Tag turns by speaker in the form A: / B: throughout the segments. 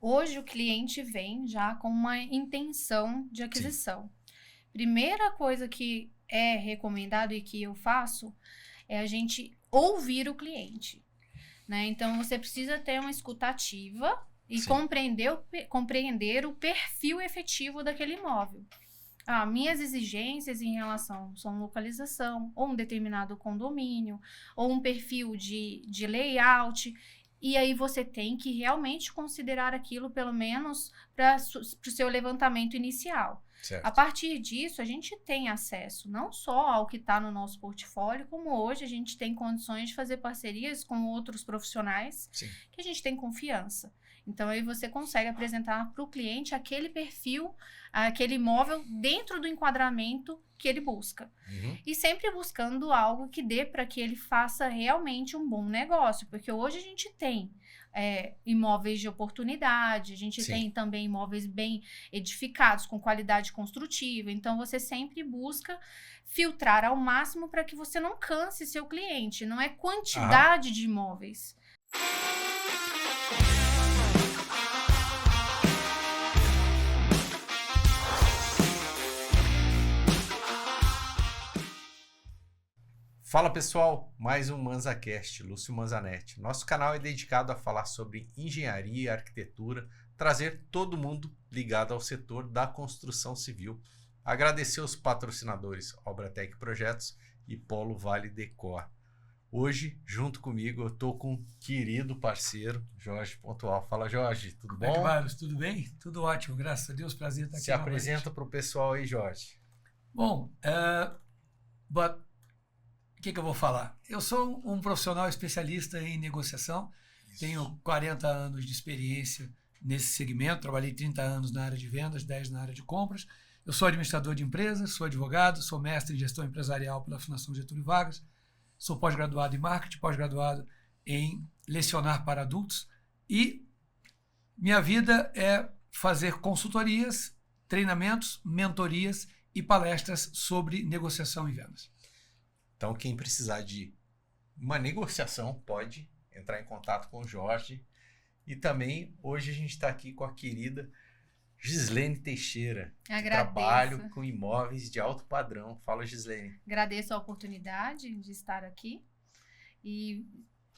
A: Hoje o cliente vem já com uma intenção de aquisição. Primeira coisa que é recomendado e que eu faço é a gente ouvir o cliente, né? Então, você precisa ter uma escuta ativa e compreender o perfil efetivo daquele imóvel. Minhas exigências em relação são localização, ou um determinado condomínio, ou um perfil de layout. E aí você tem que realmente considerar aquilo, pelo menos, para o seu levantamento inicial.
B: Certo.
A: A partir disso, a gente tem acesso não só ao que está no nosso portfólio, como hoje a gente tem condições de fazer parcerias com outros profissionais que a gente tem confiança. Então, aí você consegue apresentar para o cliente aquele perfil, aquele imóvel dentro do enquadramento que ele busca. E sempre buscando algo que dê para que ele faça realmente um bom negócio. Porque hoje a gente tem imóveis de oportunidade, a gente tem também imóveis bem edificados, com qualidade construtiva. Então, você sempre busca filtrar ao máximo para que você não canse seu cliente. Não é quantidade de imóveis.
B: Fala pessoal, mais um ManzaCast, Lúcio Manzanetti. Nosso canal é dedicado a falar sobre engenharia e arquitetura, trazer todo mundo ligado ao setor da construção civil. Agradecer os patrocinadores Obratec Projetos e Polo Vale Decor. Hoje, junto comigo, eu estou com um querido parceiro, Jorge Pontual. Fala, Jorge, tudo bom?
C: Carlos, tudo bem? Tudo ótimo, graças a Deus, prazer estar aqui.
B: Se apresenta para o pessoal aí, Jorge.
C: Bom, o que eu vou falar? Eu sou um profissional especialista em negociação, tenho 40 anos de experiência nesse segmento, trabalhei 30 anos na área de vendas, 10 na área de compras. Eu sou administrador de empresas, sou advogado, sou mestre em gestão empresarial pela Fundação Getúlio Vargas, sou pós-graduado em marketing, pós-graduado em lecionar para adultos e minha vida é fazer consultorias, treinamentos, mentorias e palestras sobre negociação e vendas.
B: Então, quem precisar de uma negociação pode entrar em contato com o Jorge. E também, hoje a gente está aqui com a querida Gislene Teixeira, que trabalha com imóveis de alto padrão. Fala, Gislene.
A: Agradeço a oportunidade de estar aqui e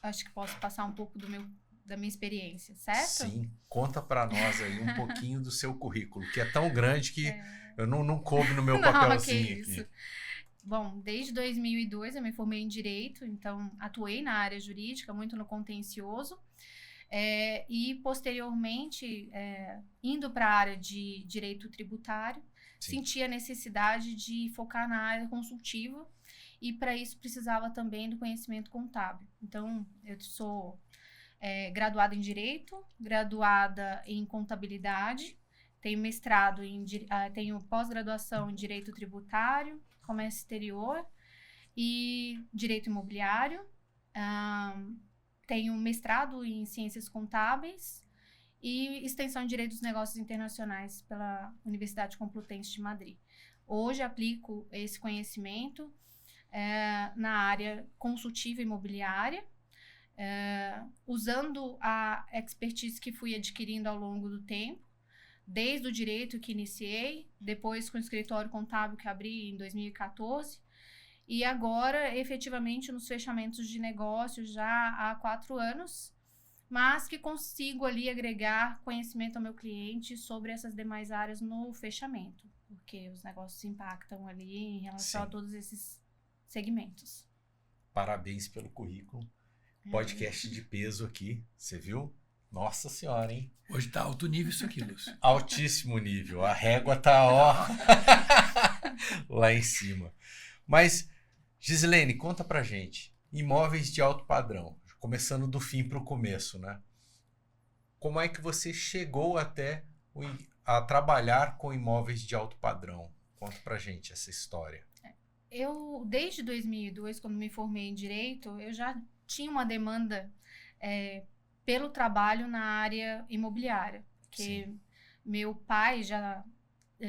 A: acho que posso passar um pouco da minha experiência, certo?
B: Sim, conta para nós aí um pouquinho do seu currículo, que é tão grande que eu não coube no meu papelzinho aqui.
A: Bom, desde 2002 eu me formei em Direito, então atuei na área jurídica, muito no contencioso, e posteriormente, indo para a área de Direito Tributário, senti a necessidade de focar na área consultiva e para isso precisava também do conhecimento contábil. Então, eu sou graduada em Direito, graduada em Contabilidade, tenho mestrado tenho pós-graduação em Direito Tributário, Comércio Exterior e Direito Imobiliário. Tenho mestrado em Ciências Contábeis e extensão em Direito dos Negócios Internacionais pela Universidade Complutense de Madrid. Hoje aplico esse conhecimento na área consultiva imobiliária, usando a expertise que fui adquirindo ao longo do tempo, desde o direito que iniciei, depois com o escritório contábil que abri em 2014, e agora, efetivamente, nos fechamentos de negócios já há 4 anos, mas que consigo ali agregar conhecimento ao meu cliente sobre essas demais áreas no fechamento, porque os negócios impactam ali em relação a todos esses segmentos.
B: Parabéns pelo currículo. Podcast de peso aqui, você viu? Nossa senhora, hein?
C: Hoje tá alto nível isso aqui, Lúcio.
B: Altíssimo nível. A régua tá, lá em cima. Mas, Gislene, conta pra gente. Imóveis de alto padrão. Começando do fim pro começo, né? Como é que você chegou até a trabalhar com imóveis de alto padrão? Conta pra gente essa história.
A: Eu, desde 2002, quando me formei em Direito, eu já tinha uma demanda pelo trabalho na área imobiliária, porque meu pai já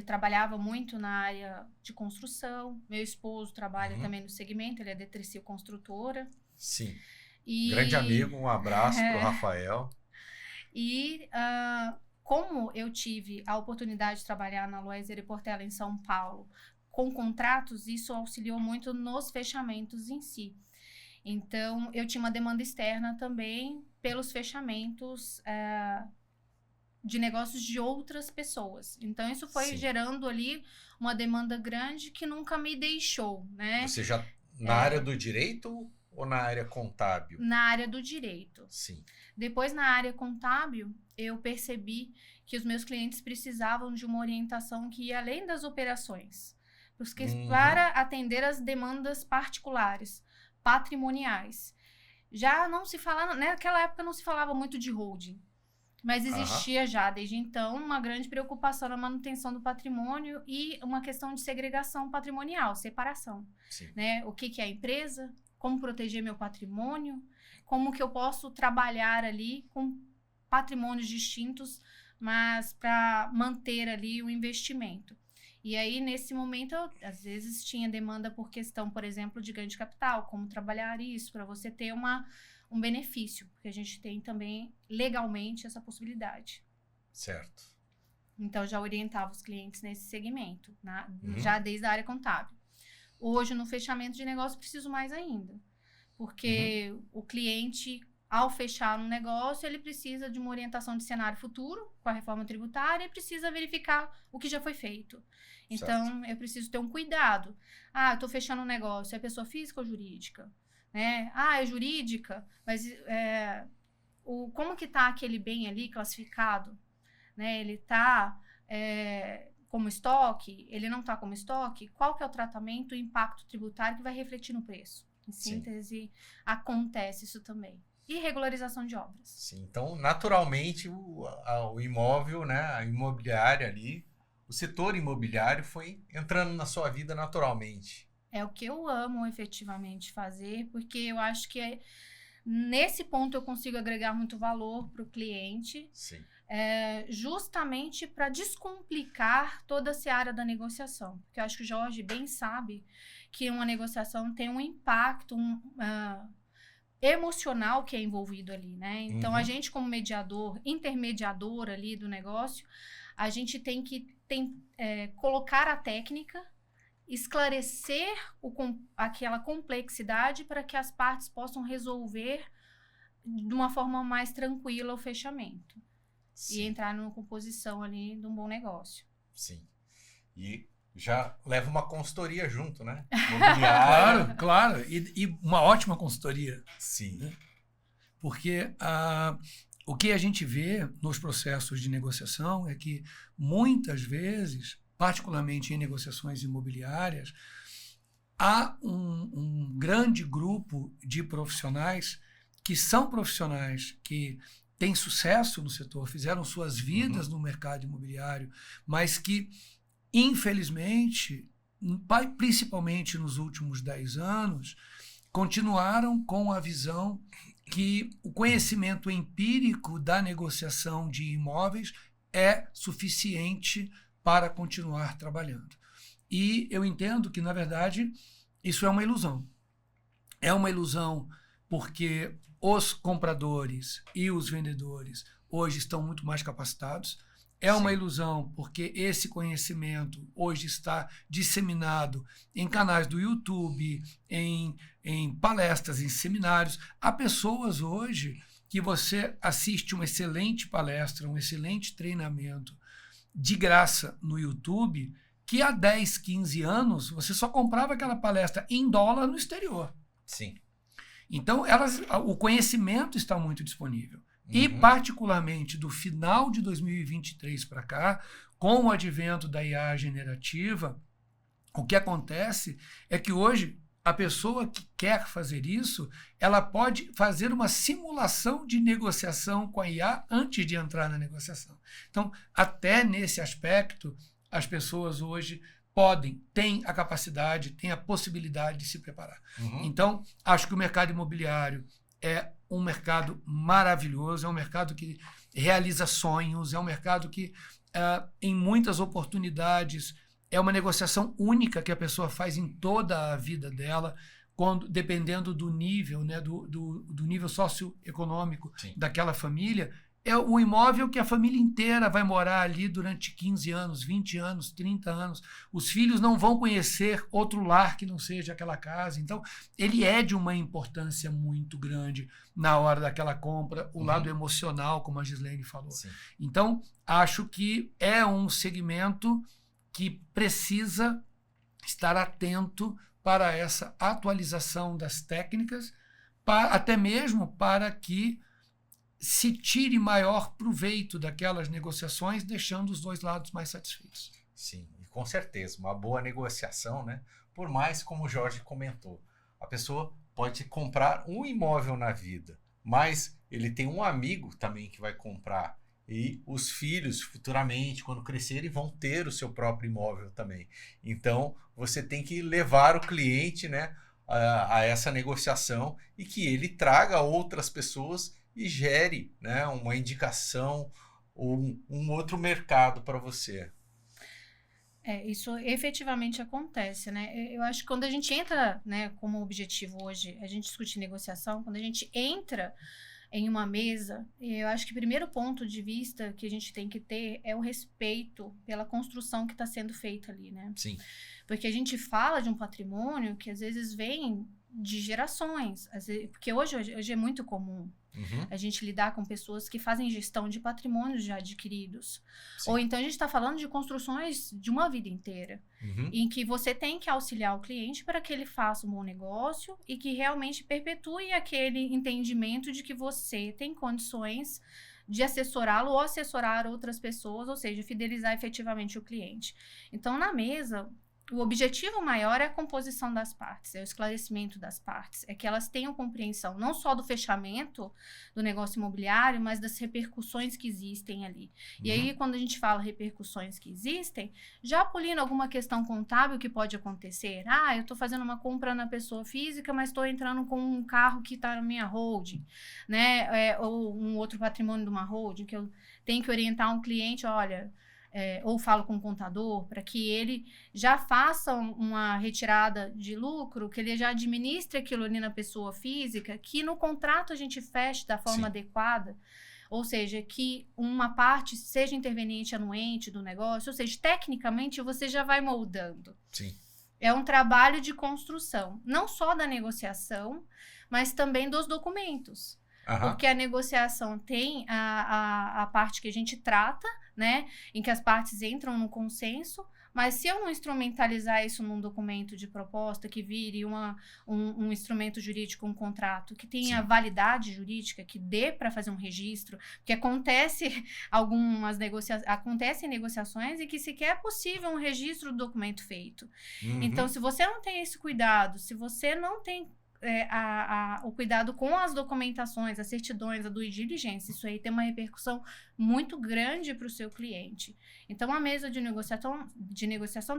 A: trabalhava muito na área de construção, meu esposo trabalha também no segmento, ele é Detricil Construtora.
B: Grande amigo, um abraço pro Rafael.
A: E como eu tive a oportunidade de trabalhar na Loeser e Portela em São Paulo, com contratos, isso auxiliou muito nos fechamentos em si. Então, eu tinha uma demanda externa também pelos fechamentos de negócios de outras pessoas. Então, isso foi gerando ali uma demanda grande que nunca me deixou, né?
B: Você já na área do direito ou na área contábil?
A: Na área do direito.
B: Sim.
A: Depois, na área contábil, eu percebi que os meus clientes precisavam de uma orientação que ia além das operações. Porque para atender as demandas particulares, patrimoniais. Já não se falava, naquela época não se falava muito de holding, mas existia já, desde então, uma grande preocupação na manutenção do patrimônio e uma questão de segregação patrimonial, separação. Né? O que é a empresa? Como proteger meu patrimônio? Como que eu posso trabalhar ali com patrimônios distintos, mas para manter ali o investimento. E aí, nesse momento, eu, às vezes, tinha demanda por questão, por exemplo, de ganho de capital, como trabalhar isso, para você ter um benefício, porque a gente tem também, legalmente, essa possibilidade.
B: Certo.
A: Então, já orientava os clientes nesse segmento, já desde a área contábil. Hoje, no fechamento de negócio, preciso mais ainda, porque o cliente, ao fechar um negócio, ele precisa de uma orientação de cenário futuro, com a reforma tributária, e precisa verificar o que já foi feito. Então, eu preciso ter um cuidado. Eu estou fechando um negócio, é pessoa física ou jurídica? Né? É jurídica, mas como que está aquele bem ali classificado? Né? Ele está como estoque? Ele não está como estoque? Qual que é o tratamento, o impacto tributário que vai refletir no preço? Em síntese, acontece isso também. E regularização de obras.
B: Sim, então, naturalmente, o imóvel, né, a imobiliária ali, o setor imobiliário foi entrando na sua vida naturalmente.
A: É o que eu amo efetivamente fazer, porque eu acho que nesse ponto eu consigo agregar muito valor para o cliente.
B: Sim.
A: Justamente para descomplicar toda a seara da negociação. Porque eu acho que o Jorge bem sabe que uma negociação tem um impacto emocional que é envolvido ali, né? Então, a gente como intermediador ali do negócio, a gente tem que colocar a técnica, esclarecer aquela complexidade para que as partes possam resolver de uma forma mais tranquila o fechamento. E entrar numa composição ali de um bom negócio.
B: Sim. E já leva uma consultoria junto, né?
C: Claro. E uma ótima consultoria.
B: Sim.
C: Né? Porque o que a gente vê nos processos de negociação é que, muitas vezes, particularmente em negociações imobiliárias, há um grande grupo de profissionais que são profissionais que têm sucesso no setor, fizeram suas vidas no mercado imobiliário, mas que, infelizmente, principalmente nos últimos 10 anos, continuaram com a visão que o conhecimento empírico da negociação de imóveis é suficiente para continuar trabalhando. E eu entendo que, na verdade, isso é uma ilusão. É uma ilusão porque os compradores e os vendedores hoje estão muito mais capacitados. É uma ilusão porque esse conhecimento hoje está disseminado em canais do YouTube, em palestras, em seminários. Há pessoas hoje que você assiste uma excelente palestra, um excelente treinamento de graça no YouTube, que há 10, 15 anos você só comprava aquela palestra em dólar no exterior.
B: Sim.
C: Então, o conhecimento está muito disponível. E, particularmente, do final de 2023 para cá, com o advento da IA generativa, o que acontece é que hoje a pessoa que quer fazer isso, ela pode fazer uma simulação de negociação com a IA antes de entrar na negociação. Então, até nesse aspecto, as pessoas hoje têm a capacidade, têm a possibilidade de se preparar. Então, acho que o mercado imobiliário é um mercado maravilhoso, é um mercado que realiza sonhos, é um mercado que, em muitas oportunidades, é uma negociação única que a pessoa faz em toda a vida dela, dependendo do nível, né, do nível socioeconômico daquela família. é o imóvel que a família inteira vai morar ali durante 15 anos, 20 anos, 30 anos. Os filhos não vão conhecer outro lar que não seja aquela casa. Então, ele é de uma importância muito grande na hora daquela compra, o lado emocional, como a Gislene falou.
B: Sim.
C: Então, acho que é um segmento que precisa estar atento para essa atualização das técnicas, até mesmo para que se tire maior proveito daquelas negociações, deixando os dois lados mais satisfeitos.
B: Sim, e com certeza, uma boa negociação, né? Por mais, como o Jorge comentou, a pessoa pode comprar um imóvel na vida, mas ele tem um amigo também que vai comprar, e os filhos futuramente, quando crescerem, vão ter o seu próprio imóvel também. Então, você tem que levar o cliente, né, a essa negociação e que ele traga outras pessoas e gere, né, uma indicação ou um outro mercado para você.
A: Isso efetivamente acontece, né? Eu acho que quando a gente entra, né, como objetivo hoje, a gente discute negociação, quando a gente entra em uma mesa, eu acho que o primeiro ponto de vista que a gente tem que ter é o respeito pela construção que está sendo feita ali, né?
B: Sim.
A: Porque a gente fala de um patrimônio que às vezes vem de gerações, porque hoje é muito comum a gente lidar com pessoas que fazem gestão de patrimônios já adquiridos. Sim. Ou então a gente está falando de construções de uma vida inteira, em que você tem que auxiliar o cliente para que ele faça um bom negócio e que realmente perpetue aquele entendimento de que você tem condições de assessorá-lo ou assessorar outras pessoas, ou seja, fidelizar efetivamente o cliente. Então, na mesa, o objetivo maior é a composição das partes, é o esclarecimento das partes, é que elas tenham compreensão não só do fechamento do negócio imobiliário, mas das repercussões que existem ali. E aí, quando a gente fala repercussões que existem, já pulindo alguma questão contábil que pode acontecer. Eu estou fazendo uma compra na pessoa física, mas estou entrando com um carro que está na minha holding, né? Ou um outro patrimônio de uma holding, que eu tenho que orientar um cliente, olha... ou falo com o contador, para que ele já faça uma retirada de lucro, que ele já administre aquilo ali na pessoa física, que no contrato a gente feche da forma adequada, ou seja, que uma parte seja interveniente anuente do negócio, ou seja, tecnicamente você já vai moldando.
B: Sim.
A: É um trabalho de construção, não só da negociação, mas também dos documentos. Porque a negociação tem a parte que a gente trata, né, em que as partes entram no consenso, mas se eu não instrumentalizar isso num documento de proposta que vire um instrumento jurídico, um contrato, que tenha validade jurídica, que dê para fazer um registro, porque acontecem negociações em que sequer é possível um registro do documento feito. Então, se você não tem esse cuidado, se você não tem o cuidado com as documentações, as certidões, a due diligence, isso aí tem uma repercussão muito grande para o seu cliente. Então, a mesa de negociação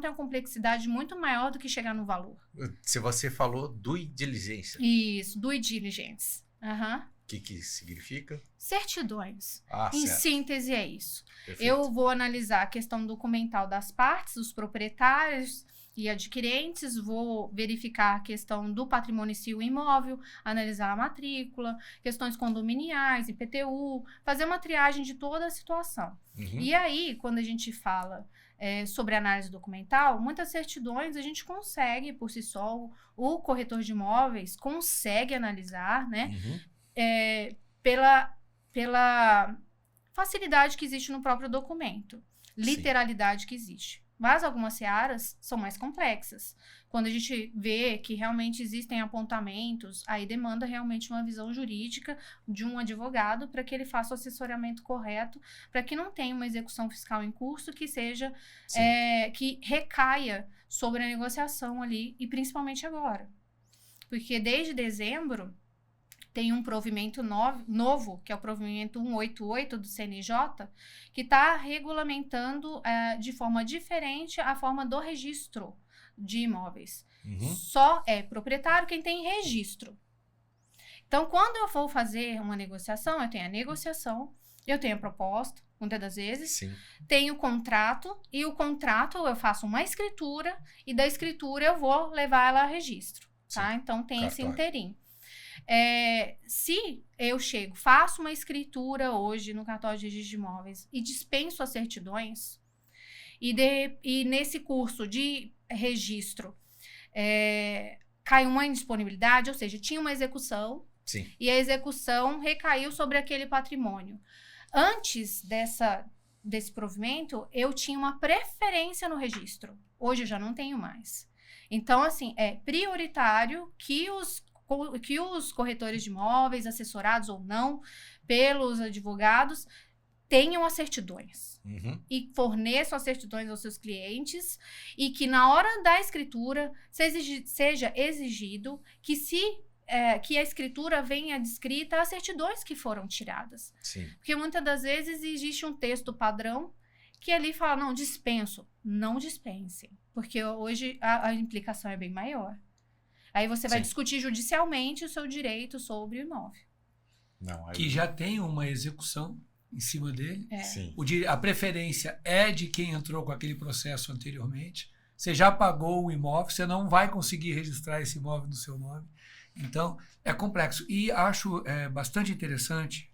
A: tem uma complexidade muito maior do que chegar no valor.
B: Se você falou due diligence.
A: Isso, due diligence. O
B: que significa?
A: Certidões.
B: Em
A: síntese, é isso.
B: Perfeito.
A: Eu vou analisar a questão documental das partes, dos proprietários e adquirentes, vou verificar a questão do patrimônio em si, o imóvel, analisar a matrícula, questões condominiais, IPTU, fazer uma triagem de toda a situação. E aí, quando a gente fala sobre análise documental, muitas certidões a gente consegue, por si só, o corretor de imóveis consegue analisar, né, pela facilidade que existe no próprio documento, literalidade que existe. Mas algumas searas são mais complexas. Quando a gente vê que realmente existem apontamentos, aí demanda realmente uma visão jurídica de um advogado para que ele faça o assessoramento correto, para que não tenha uma execução fiscal em curso que seja, que recaia sobre a negociação ali, e principalmente agora. Porque desde dezembro tem um provimento novo, que é o provimento 188 do CNJ, que está regulamentando de forma diferente a forma do registro de imóveis. Só é proprietário quem tem registro. Então, quando eu for fazer uma negociação, eu tenho a negociação, eu tenho a proposta, muitas das vezes, tenho o contrato, e o contrato eu faço uma escritura, e da escritura eu vou levar ela a registro. Tá? Então, tem esse interim. Se eu chego, faço uma escritura hoje no cartório de registro de imóveis e dispenso as certidões, e nesse curso de registro cai uma indisponibilidade, ou seja, tinha uma execução,
B: Sim.
A: E a execução recaiu sobre aquele patrimônio. Antes desse provimento, eu tinha uma preferência no registro. Hoje eu já não tenho mais. Então, assim, é prioritário que os corretores de imóveis, assessorados ou não pelos advogados, tenham as certidões. E forneçam as certidões aos seus clientes, e que na hora da escritura seja exigido que a escritura venha descrita as certidões que foram tiradas.
B: Sim.
A: Porque muitas das vezes existe um texto padrão que ali fala, não, dispenso. Não dispensem, porque hoje a implicação é bem maior. Aí você vai discutir judicialmente o seu direito sobre o imóvel.
C: Que já tem uma execução em cima dele.
B: Sim.
C: A preferência é de quem entrou com aquele processo anteriormente. Você já pagou o imóvel, você não vai conseguir registrar esse imóvel no seu nome. Então, é complexo. E acho bastante interessante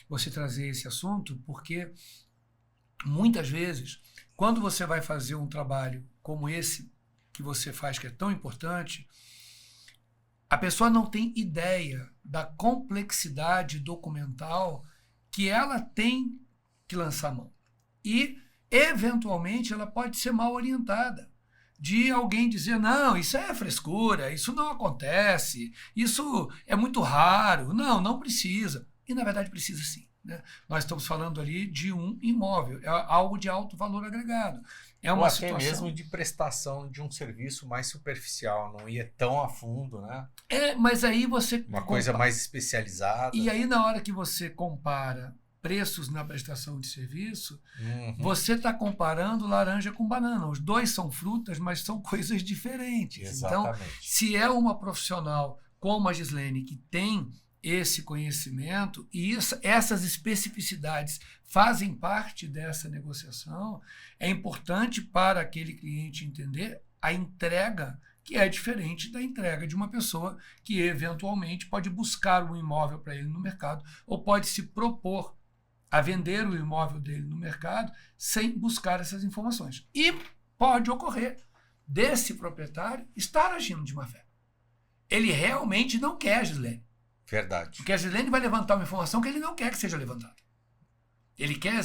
C: você trazer esse assunto, porque muitas vezes, quando você vai fazer um trabalho como esse que você faz, que é tão importante, a pessoa não tem ideia da complexidade documental que ela tem que lançar a mão. E, eventualmente, ela pode ser mal orientada. De alguém dizer, não, isso é frescura, isso não acontece, isso é muito raro. Não precisa. E, na verdade, precisa sim. Né? Nós estamos falando ali de um imóvel, é algo de alto valor agregado. É uma situação...
B: até mesmo de prestação de um serviço mais superficial, não ia tão a fundo, né?
C: Mas aí você...
B: Uma coisa mais especializada.
C: E aí, na hora que você compara preços na prestação de serviço, você está comparando laranja com banana. Os dois são frutas, mas são coisas diferentes.
B: Exatamente.
C: Então, se é uma profissional como a Gislene, que tem esse conhecimento e essas especificidades fazem parte dessa negociação, é importante para aquele cliente entender a entrega, que é diferente da entrega de uma pessoa que eventualmente pode buscar um imóvel para ele no mercado ou pode se propor a vender o imóvel dele no mercado sem buscar essas informações. E pode ocorrer desse proprietário estar agindo de má fé. Ele realmente não quer a Gislene.
B: Verdade.
C: Porque a Gislene vai levantar uma informação que ele não quer que seja levantada. Ele quer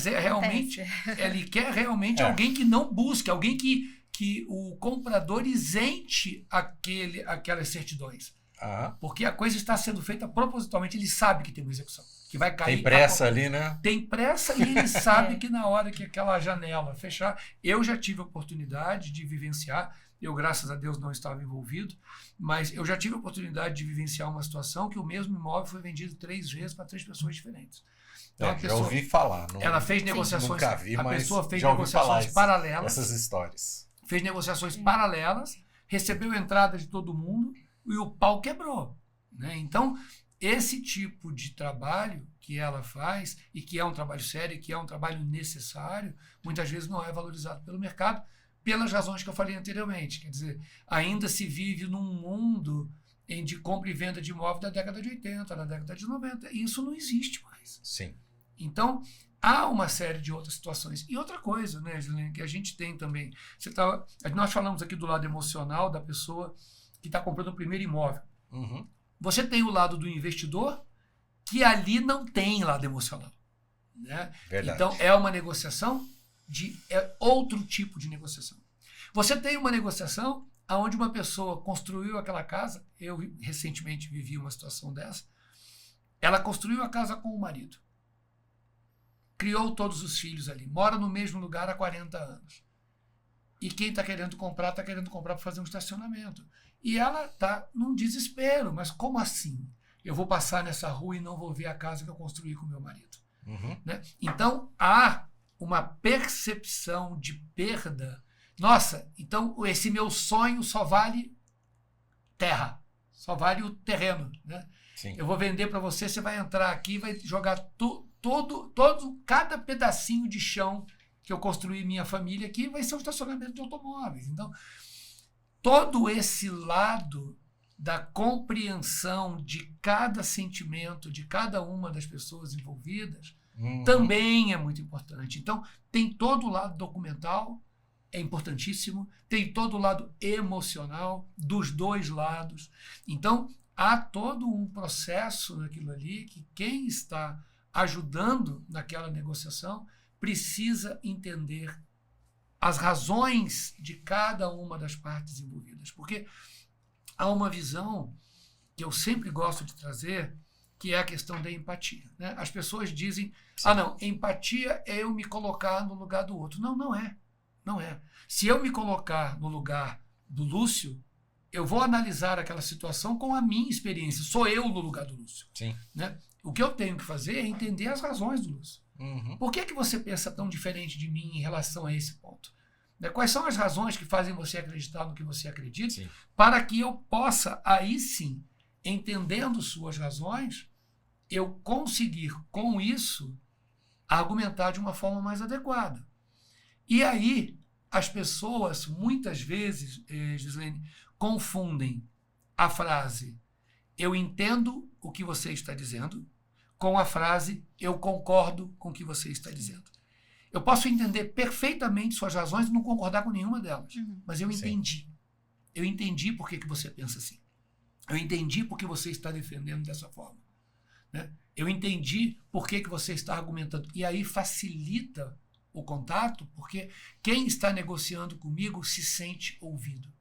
C: realmente alguém que não busque, alguém que o comprador isente aquelas certidões. Porque a coisa está sendo feita propositalmente, ele sabe que tem uma execução, que vai cair.
B: Tem pressa ali, né?
C: Tem pressa e ele sabe que na hora que aquela janela fechar, eu já tive a oportunidade de vivenciar, eu graças a Deus não estava envolvido, mas eu já tive a oportunidade de vivenciar uma situação que o mesmo imóvel foi vendido 3 vezes para 3 pessoas diferentes. Então,
B: já ouvi falar.
C: Ela fez negociações.
B: Nunca vi,
C: a
B: mas
C: pessoa fez
B: já ouvi
C: negociações
B: falar
C: paralelas.
B: Essas histórias.
C: Fez negociações paralelas, recebeu entrada de todo mundo e o pau quebrou. Né? Então, esse tipo de trabalho que ela faz, e que é um trabalho sério, que é um trabalho necessário, muitas vezes não é valorizado pelo mercado, pelas razões que eu falei anteriormente. Quer dizer, ainda se vive num mundo de compra e venda de imóvel da década de 80, da década de 90. E isso não existe mais.
B: Sim.
C: Então, há uma série de outras situações. E outra coisa, né, Gislene, que a gente tem também. Nós falamos aqui do lado emocional da pessoa que está comprando o primeiro imóvel. Você tem o lado do investidor, que ali não tem lado emocional. Né? Então, é uma negociação é outro tipo de negociação. Você tem uma negociação onde uma pessoa construiu aquela casa. Eu recentemente vivi uma situação dessa. Ela construiu a casa com o marido. Criou todos os filhos ali. Mora no mesmo lugar há 40 anos. E quem está querendo comprar para fazer um estacionamento. E ela está num desespero. Mas como assim? Eu vou passar nessa rua e não vou ver a casa que eu construí com meu marido. Né? Então, há uma percepção de perda. Nossa, então esse meu sonho só vale terra, só vale o terreno. Né? Eu vou vender para você, você vai entrar aqui, vai jogar cada pedacinho de chão que eu construí minha família aqui, vai ser um estacionamento de automóveis. Então, todo esse lado da compreensão de cada sentimento, de cada uma das pessoas envolvidas, também é muito importante. Então, tem todo o lado documental, é importantíssimo, tem todo o lado emocional, dos dois lados. Então, há todo um processo naquilo ali que quem está ajudando naquela negociação precisa entender as razões de cada uma das partes envolvidas. Porque há uma visão que eu sempre gosto de trazer, que é a questão da empatia, né? As pessoas dizem, não, empatia é eu me colocar no lugar do outro. Não, não é. Não é. Se eu me colocar no lugar do Lúcio, eu vou analisar aquela situação com a minha experiência. Sou eu no lugar do Lúcio.
B: Sim.
C: Né? O que eu tenho que fazer é entender as razões do Lúcio. Por que você pensa tão diferente de mim em relação a esse ponto? Né? Quais são as razões que fazem você acreditar no que você acredita? Sim. Para que eu possa, aí sim, entendendo suas razões, eu conseguir, com isso, argumentar de uma forma mais adequada. E aí, as pessoas, muitas vezes, Gislene, confundem a frase "eu entendo o que você está dizendo" com a frase "eu concordo com o que você está dizendo". Eu posso entender perfeitamente suas razões e não concordar com nenhuma delas, mas eu entendi. Sim. Eu entendi por que você pensa assim. Eu entendi por que você está defendendo dessa forma. Né? Eu entendi por que você está argumentando. E aí facilita o contato, porque quem está negociando comigo se sente ouvido.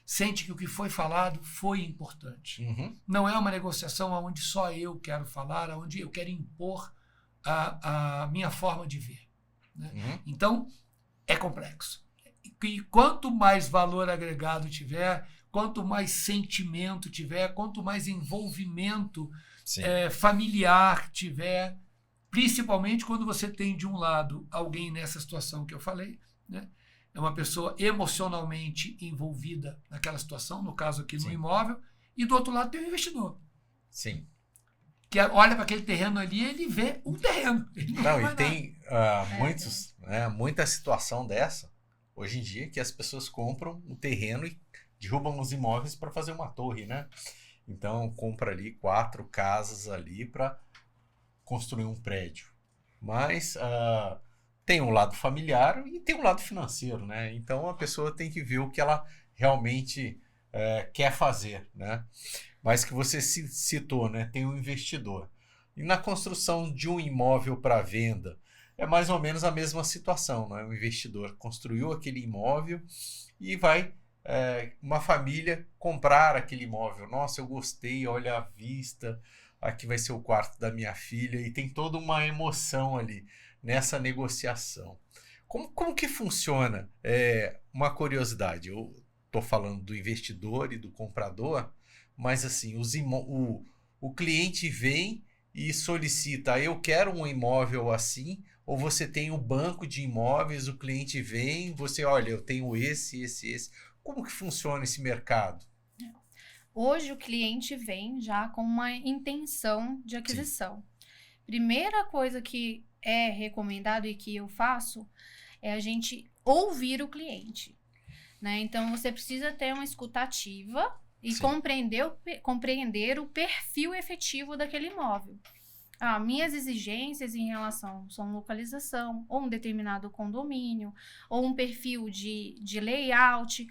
C: Sente que o que foi falado foi importante. Não é uma negociação onde só eu quero falar, onde eu quero impor a minha forma de ver. Né? Então, é complexo. E quanto mais valor agregado tiver, quanto mais sentimento tiver, quanto mais envolvimento familiar tiver, principalmente quando você tem de um lado alguém nessa situação que eu falei, né? É uma pessoa emocionalmente envolvida naquela situação, no caso aqui no imóvel, e do outro lado tem um investidor.
B: Sim.
C: Que olha para aquele terreno ali e ele vê um terreno.
B: Não, e tem muita situação dessa, hoje em dia, que as pessoas compram um terreno e derrubam os imóveis para fazer uma torre, né? Então, compra ali 4 casas ali para construir um prédio. Mas tem um lado familiar e tem um lado financeiro, né? Então, a pessoa tem que ver o que ela realmente quer fazer, né? Mas que você citou, né? Tem um investidor. E na construção de um imóvel para venda, é mais ou menos a mesma situação, não é? O investidor construiu aquele imóvel e vai uma família comprar aquele imóvel. Nossa, eu gostei, olha a vista, aqui vai ser o quarto da minha filha, e tem toda uma emoção ali nessa negociação. Como que funciona? Uma curiosidade, eu estou falando do investidor e do comprador, mas assim, o cliente vem e solicita, eu quero um imóvel assim, ou você tem um banco de imóveis, o cliente vem, você, olha, eu tenho esse. Como que funciona esse mercado?
A: Hoje o cliente vem já com uma intenção de aquisição. Sim. Primeira coisa que é recomendado e que eu faço é a gente ouvir o cliente, né? Então você precisa ter uma escuta ativa e compreender o perfil efetivo daquele imóvel. Minhas exigências em relação são localização, ou um determinado condomínio, ou um perfil de layout.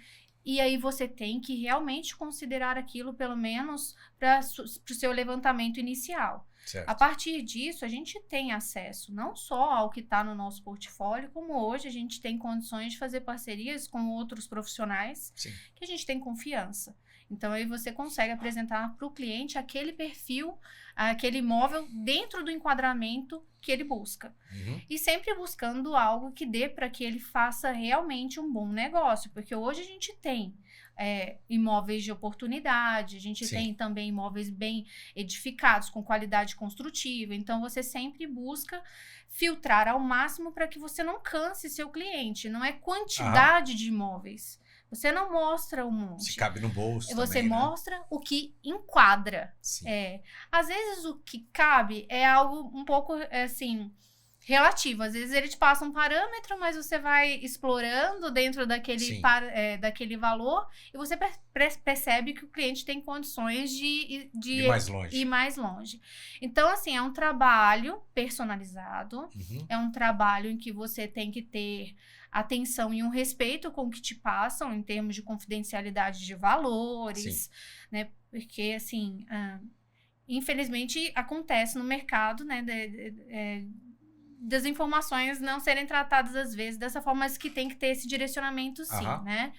A: E aí você tem que realmente considerar aquilo, pelo menos, para o seu levantamento inicial. Certo. A partir disso, a gente tem acesso não só ao que está no nosso portfólio, como hoje a gente tem condições de fazer parcerias com outros profissionais que a gente tem confiança. Então, aí você consegue apresentar para o cliente aquele perfil, aquele imóvel dentro do enquadramento que ele busca. E sempre buscando algo que dê para que ele faça realmente um bom negócio. Porque hoje a gente tem imóveis de oportunidade, a gente tem também imóveis bem edificados, com qualidade construtiva. Então, você sempre busca filtrar ao máximo para que você não canse seu cliente. Não é quantidade de imóveis. Você não mostra um monte.
B: Se cabe no bolso
A: Você
B: também,
A: mostra o que enquadra. Às vezes o que cabe é algo um pouco assim, relativo. Às vezes ele te passa um parâmetro, mas você vai explorando dentro daquele, daquele valor e você percebe que o cliente tem condições de ir mais longe. Então, assim, é um trabalho personalizado, é um trabalho em que você tem que ter atenção e um respeito com o que te passam em termos de confidencialidade de valores, né? Porque, assim, infelizmente acontece no mercado, né, das informações não serem tratadas, às vezes, dessa forma, mas que tem que ter esse direcionamento, sim, né?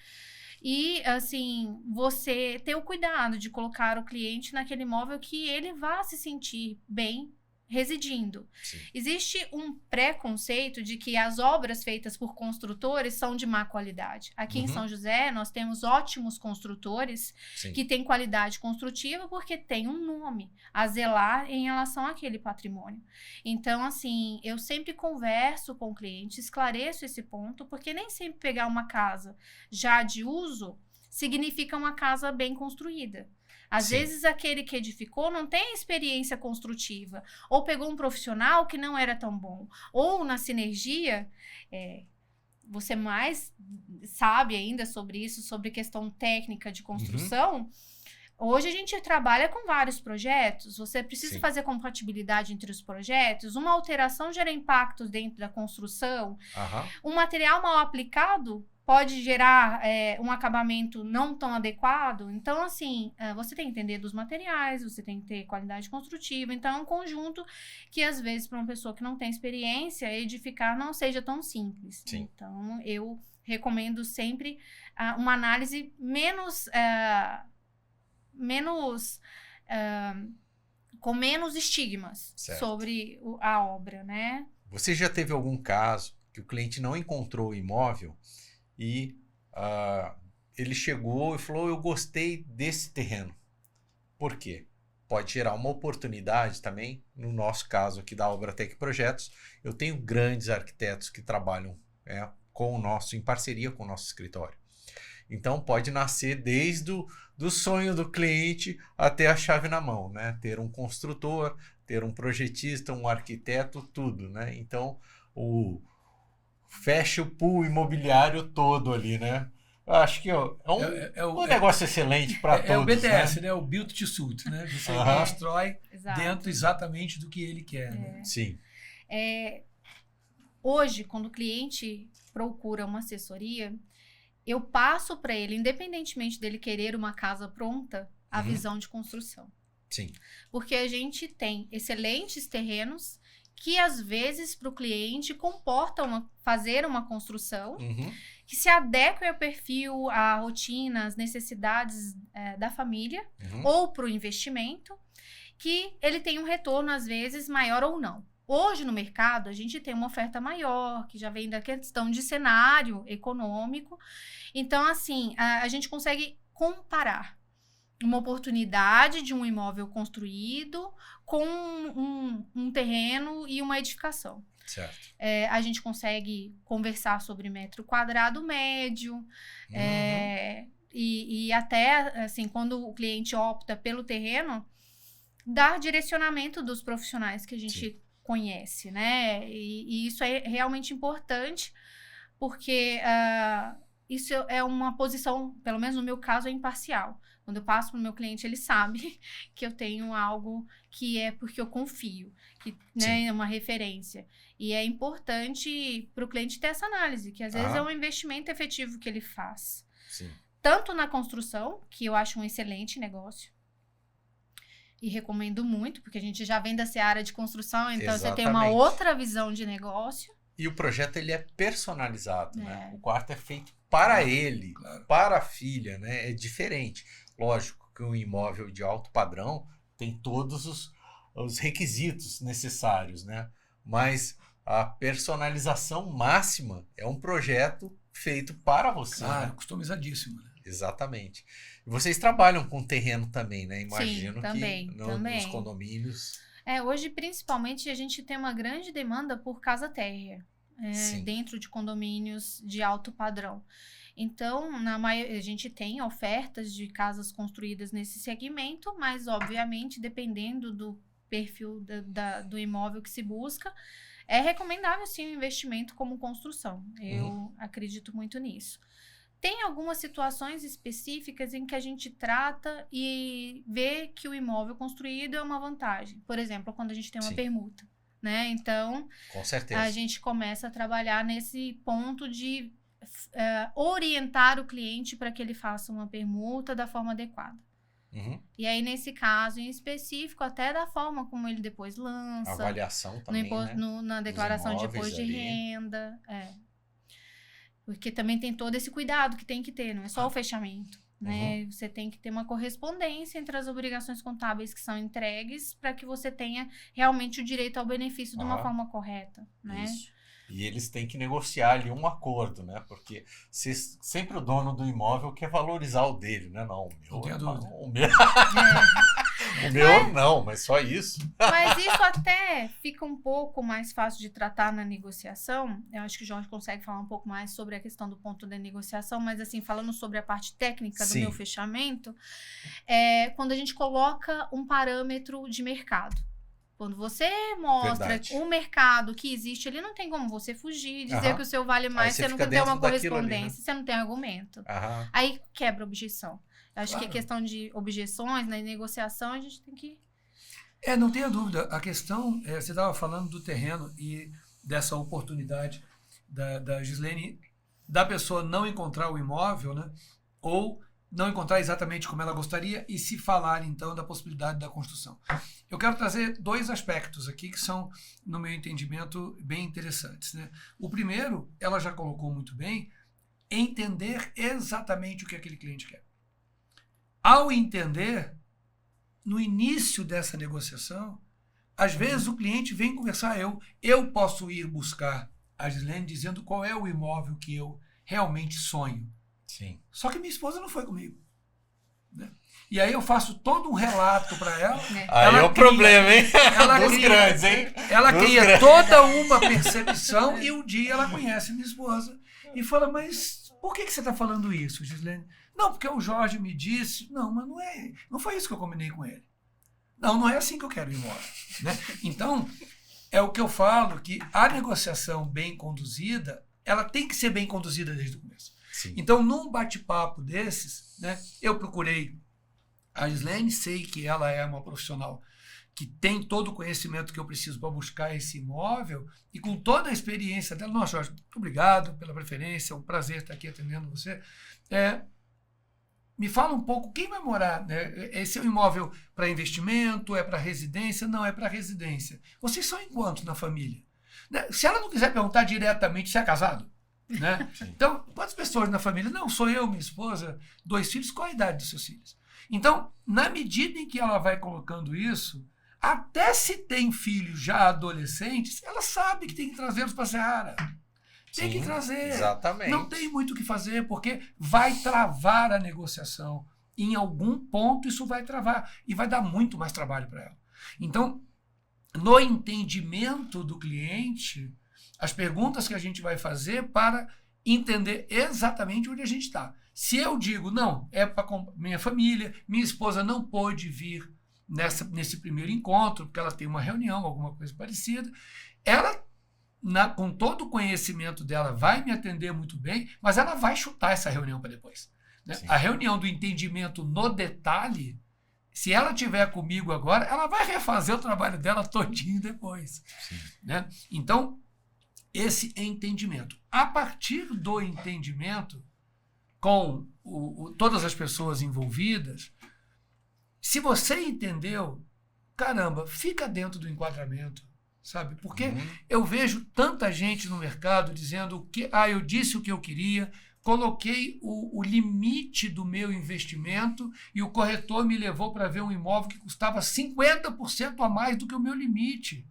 A: E, assim, você ter o cuidado de colocar o cliente naquele imóvel que ele vá se sentir bem residindo.
B: Sim.
A: Existe um preconceito de que as obras feitas por construtores são de má qualidade. Aqui em São José, nós temos ótimos construtores que têm qualidade construtiva porque tem um nome a zelar em relação àquele patrimônio. Então, assim, eu sempre converso com o cliente, esclareço esse ponto, porque nem sempre pegar uma casa já de uso significa uma casa bem construída. Às vezes, aquele que edificou não tem experiência construtiva, ou pegou um profissional que não era tão bom, ou na sinergia, você mais sabe ainda sobre isso, sobre questão técnica de construção. Hoje a gente trabalha com vários projetos, você precisa fazer compatibilidade entre os projetos, uma alteração gera impactos dentro da construção, um material mal aplicado pode gerar um acabamento não tão adequado. Então, assim, você tem que entender dos materiais, você tem que ter qualidade construtiva. Então, é um conjunto que, às vezes, para uma pessoa que não tem experiência, edificar não seja tão simples.
B: Sim.
A: Então, eu recomendo sempre uma análise com menos estigmas sobre a obra, né?
B: Você já teve algum caso que o cliente não encontrou o imóvel e ele chegou e falou: eu gostei desse terreno? Por quê? Pode gerar uma oportunidade também. No nosso caso aqui da Obratec Projetos, eu tenho grandes arquitetos que trabalham em parceria com o nosso escritório. Então pode nascer desde do sonho do cliente até a chave na mão, né? Ter um construtor, ter um projetista, um arquiteto, tudo, né? Então fecha o pool imobiliário todo ali, né? Eu acho que é um negócio excelente para todos.
C: É o BTS, né? O Build to Suit, né? Você constrói dentro exatamente do que ele quer. Né?
B: Sim.
A: Hoje, quando o cliente procura uma assessoria, eu passo para ele, independentemente dele querer uma casa pronta, a visão de construção.
B: Sim.
A: Porque a gente tem excelentes terrenos que, às vezes, para o cliente comportam fazer uma construção que se adequem ao perfil, à rotina, às necessidades da família ou para o investimento, que ele tem um retorno, às vezes, maior ou não. Hoje, no mercado, a gente tem uma oferta maior, que já vem da questão de cenário econômico. Então, assim, a gente consegue comparar uma oportunidade de um imóvel construído com um terreno e uma edificação.
B: Certo.
A: A gente consegue conversar sobre metro quadrado médio, e até, assim, quando o cliente opta pelo terreno, dar direcionamento dos profissionais que a gente conhece, né? E isso é realmente importante, porque isso é uma posição, pelo menos no meu caso, é imparcial. Quando eu passo para o meu cliente, ele sabe que eu tenho algo que é porque eu confio, que, né, é uma referência. E é importante para o cliente ter essa análise, que às vezes é um investimento efetivo que ele faz.
B: Sim.
A: Tanto na construção, que eu acho um excelente negócio, e recomendo muito, porque a gente já vem da seara de construção, então você tem uma outra visão de negócio.
B: E o projeto, ele é personalizado, né? O quarto é feito para ele, para a filha, né? É diferente. Lógico que um imóvel de alto padrão tem todos os requisitos necessários, né? Mas a personalização máxima é um projeto feito para você.
C: Claro,
B: né?
C: customizadíssimo. Né?
B: Exatamente. E vocês trabalham com terreno também, né? Imagino.
A: Sim, também,
B: que nos condomínios.
A: Hoje, principalmente, a gente tem uma grande demanda por casa térrea, dentro de condomínios de alto padrão. Então, a gente tem ofertas de casas construídas nesse segmento, mas, obviamente, dependendo do perfil do imóvel que se busca, É recomendável, sim, o investimento como construção. Eu acredito muito nisso. Tem algumas situações específicas em que a gente trata e vê que o imóvel construído é uma vantagem. Por exemplo, quando a gente tem uma permuta, né? Então,
B: com certeza,
A: a gente começa a trabalhar nesse ponto de orientar o cliente para que ele faça uma permuta da forma adequada. E aí, nesse caso em específico, até da forma como ele depois lança.
B: Avaliação também,
A: na declaração de imposto de renda. Porque também tem todo esse cuidado que tem que ter, não é só o fechamento. Né? Você tem que ter uma correspondência entre as obrigações contábeis que são entregues para que você tenha realmente o direito ao benefício de uma forma correta. Né?
B: Isso. E eles têm que negociar ali um acordo, né? Porque sempre o dono do imóvel quer valorizar o dele, né? Não, o meu não, mas só isso.
A: Mas isso até fica um pouco mais fácil de tratar na negociação. Eu acho que o Jorge consegue falar um pouco mais sobre a questão do ponto da negociação, mas assim, falando sobre a parte técnica do meu fechamento, quando a gente coloca um parâmetro de mercado. Quando você mostra o mercado que existe ali, não tem como você fugir, dizer que o seu vale mais, você não tem uma correspondência, ali, né? Você não tem argumento. Aí quebra a objeção. Eu acho que a questão de objeções, na negociação, a gente tem que...
C: não tenha dúvida. A questão, você estava falando do terreno e dessa oportunidade da Gislene, da pessoa não encontrar o imóvel, né? Ou não encontrar exatamente como ela gostaria e se falar, então, da possibilidade da construção. Eu quero trazer 2 aspectos aqui que são, no meu entendimento, bem interessantes. Né? O primeiro, ela já colocou muito bem, entender exatamente o que aquele cliente quer. Ao entender, no início dessa negociação, às vezes o cliente vem conversar, eu posso ir buscar a Gislene dizendo qual é o imóvel que eu realmente sonho.
B: Sim.
C: Só que minha esposa não foi comigo. Né? E aí eu faço todo um relato para ela.
B: Aí é o problema, hein? Dos grandes, hein?
C: Ela cria toda uma percepção e um dia ela conhece minha esposa e fala, mas por que você está falando isso, Gislene? Não, porque o Jorge me disse. Não, mas não foi isso que eu combinei com ele. Não é assim que eu quero ir embora. Né? Então, é o que eu falo, que a negociação bem conduzida, ela tem que ser bem conduzida desde o começo.
B: Sim.
C: Então, num bate-papo desses, né, eu procurei a Gislene, sei que ela é uma profissional que tem todo o conhecimento que eu preciso para buscar esse imóvel e com toda a experiência dela. Nossa, Jorge, muito obrigado pela preferência, é um prazer estar aqui atendendo você. Me fala um pouco, quem vai morar? Né? Esse é um imóvel para investimento, é para residência? Não, é para residência. Vocês são em quantos na família? Né? Se ela não quiser perguntar diretamente se é casado, né? Então, quantas pessoas na família? Não, sou eu, minha esposa, 2 filhos. Qual a idade dos seus filhos? Então, na medida em que ela vai colocando isso, até se tem filhos já adolescentes, ela sabe que tem que trazê-los para a Seara. Tem que trazer.
B: Exatamente.
C: Não tem muito o que fazer, porque vai travar a negociação. Em algum ponto isso vai travar e vai dar muito mais trabalho para ela. Então, no entendimento do cliente, as perguntas que a gente vai fazer para entender exatamente onde a gente está. Se eu digo, não, é para minha família, minha esposa não pôde vir nesse primeiro encontro, porque ela tem uma reunião, alguma coisa parecida, ela, com todo o conhecimento dela, vai me atender muito bem, mas ela vai chutar essa reunião para depois. Né? A reunião do entendimento no detalhe, se ela estiver comigo agora, ela vai refazer o trabalho dela todinho depois. Né? Então, esse entendimento. A partir do entendimento, com todas as pessoas envolvidas, se você entendeu, caramba, fica dentro do enquadramento, sabe? Porque eu vejo tanta gente no mercado dizendo que eu disse o que eu queria, coloquei o limite do meu investimento e o corretor me levou para ver um imóvel que custava 50% a mais do que o meu limite.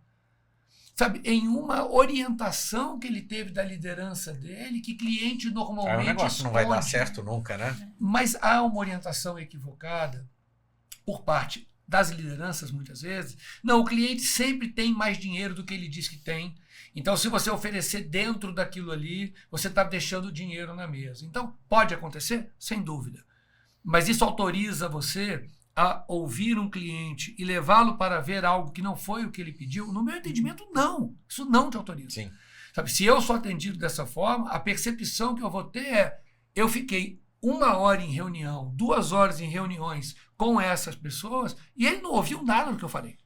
C: Sabe, em uma orientação que ele teve da liderança dele, que cliente normalmente
B: o negócio
C: esconde,
B: não vai dar certo nunca, né?
C: Mas há uma orientação equivocada por parte das lideranças, muitas vezes. Não, o cliente sempre tem mais dinheiro do que ele diz que tem. Então, se você oferecer dentro daquilo ali, você está deixando o dinheiro na mesa. Então, pode acontecer? Sem dúvida. Mas isso autoriza você a ouvir um cliente e levá-lo para ver algo que não foi o que ele pediu, no meu entendimento, não. Isso não te autoriza.
B: Sim.
C: Sabe, se eu sou atendido dessa forma, a percepção que eu vou ter é: eu fiquei 1 hora em reunião, 2 horas em reuniões com essas pessoas e ele não ouviu nada do que eu falei.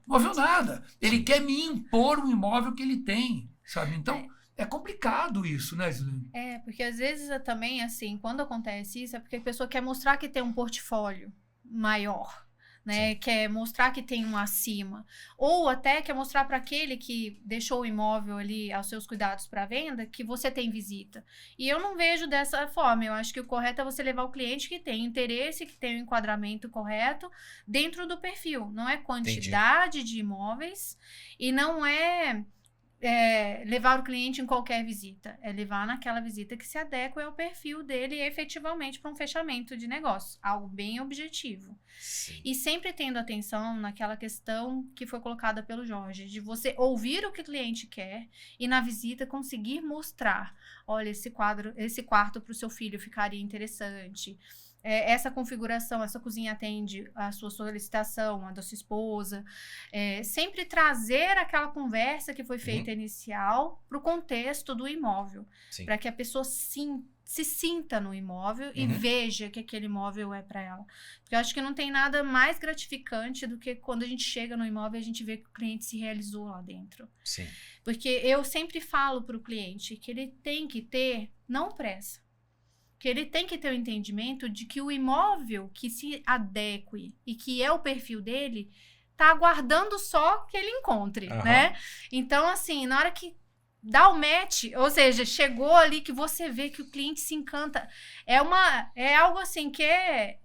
C: Não ouviu nada. Ele quer me impor um imóvel que ele tem, sabe? Então, é complicado isso, né, Gislene?
A: Porque às vezes também, assim, quando acontece isso, é porque a pessoa quer mostrar que tem um portfólio maior, né?
B: Sim.
A: Quer mostrar que tem um acima. Ou até quer mostrar para aquele que deixou o imóvel ali aos seus cuidados para venda que você tem visita. E eu não vejo dessa forma. Eu acho que o correto é você levar o cliente que tem interesse, que tem o enquadramento correto dentro do perfil. Não é quantidade de imóveis e não é levar o cliente em qualquer visita. É levar naquela visita que se adequa ao perfil dele efetivamente para um fechamento de negócio. Algo bem objetivo.
B: Sim.
A: E sempre tendo atenção naquela questão que foi colocada pelo Jorge, de você ouvir o que o cliente quer e na visita conseguir mostrar: olha, esse quarto para o seu filho ficaria interessante. Essa configuração, essa cozinha atende a sua solicitação, a da sua esposa. Sempre trazer aquela conversa que foi feita inicial para o contexto do imóvel. Para que a pessoa se sinta no imóvel e veja que aquele imóvel é para ela. Porque eu acho que não tem nada mais gratificante do que quando a gente chega no imóvel e a gente vê que o cliente se realizou lá dentro.
B: Sim.
A: Porque eu sempre falo para o cliente que ele tem que ter, não pressa, que ele tem que ter o entendimento de que o imóvel que se adeque e que é o perfil dele, tá aguardando só que ele encontre, né? Então, assim, na hora que dá o match, ou seja, chegou ali que você vê que o cliente se encanta, é algo assim que é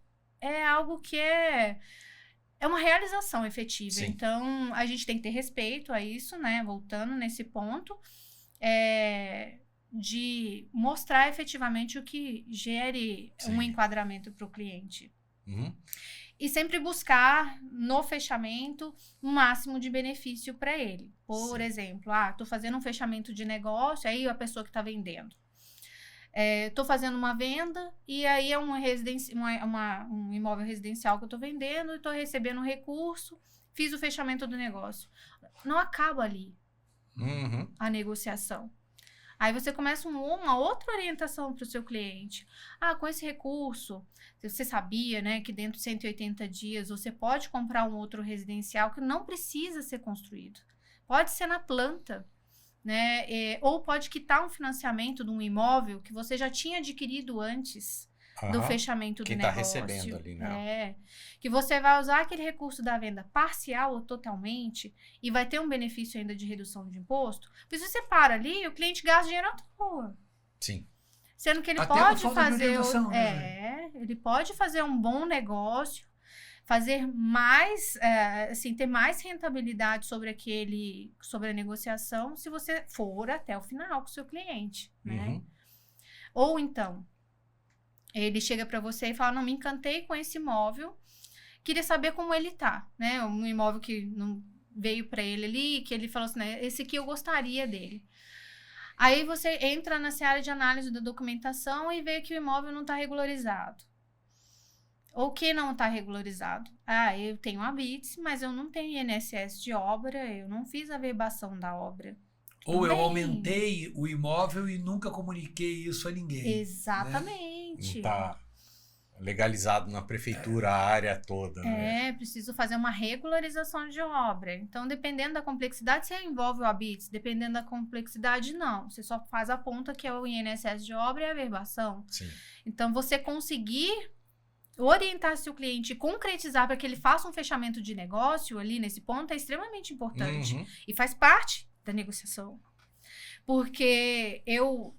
A: uma realização efetiva.
B: Sim.
A: Então, a gente tem que ter respeito a isso, né? Voltando nesse ponto, de mostrar efetivamente o que gere um enquadramento para o cliente. E sempre buscar, no fechamento, o máximo de benefício para ele. Por exemplo, estou fazendo um fechamento de negócio, aí a pessoa que está vendendo. Estou fazendo uma venda e aí é um imóvel residencial que eu estou vendendo e estou recebendo um recurso, fiz o fechamento do negócio. Não acaba ali a negociação. Aí você começa uma outra orientação para o seu cliente. Com esse recurso, você sabia, né, que dentro de 180 dias você pode comprar um outro residencial que não precisa ser construído. Pode ser na planta, né? Ou pode quitar um financiamento de um imóvel que você já tinha adquirido antes do fechamento do negócio.
B: Quem está recebendo ali, né?
A: Que você vai usar aquele recurso da venda parcial ou totalmente e vai ter um benefício ainda de redução de imposto. Porque se você para ali, o cliente gasta dinheiro à toa.
B: Sim.
A: Sendo que ele
C: Até
A: pode
C: fazer
A: ele pode fazer um bom negócio, fazer mais, ter mais rentabilidade sobre a negociação se você for até o final com o seu cliente, né? Ou então, ele chega para você e fala: não, me encantei com esse imóvel, queria saber como ele tá, né? Um imóvel que não veio para ele ali, que ele falou assim, né, esse aqui eu gostaria dele. Aí você entra nessa área de análise da documentação e vê que o imóvel não está regularizado. Ou que não está regularizado. Eu tenho a BITS, mas eu não tenho INSS de obra, eu não fiz a verbação da obra.
C: Ou eu aumentei o imóvel e nunca comuniquei isso a ninguém.
A: Exatamente.
B: Não está legalizado na prefeitura a área toda, né?
A: Preciso fazer uma regularização de obra. Então, dependendo da complexidade, você envolve o ABITS. Dependendo da complexidade, não. Você só faz a ponta que é o INSS de obra e a verbação.
B: Sim.
A: Então, você conseguir orientar seu cliente e concretizar para que ele faça um fechamento de negócio ali nesse ponto é extremamente importante. E faz parte da negociação. Porque eu,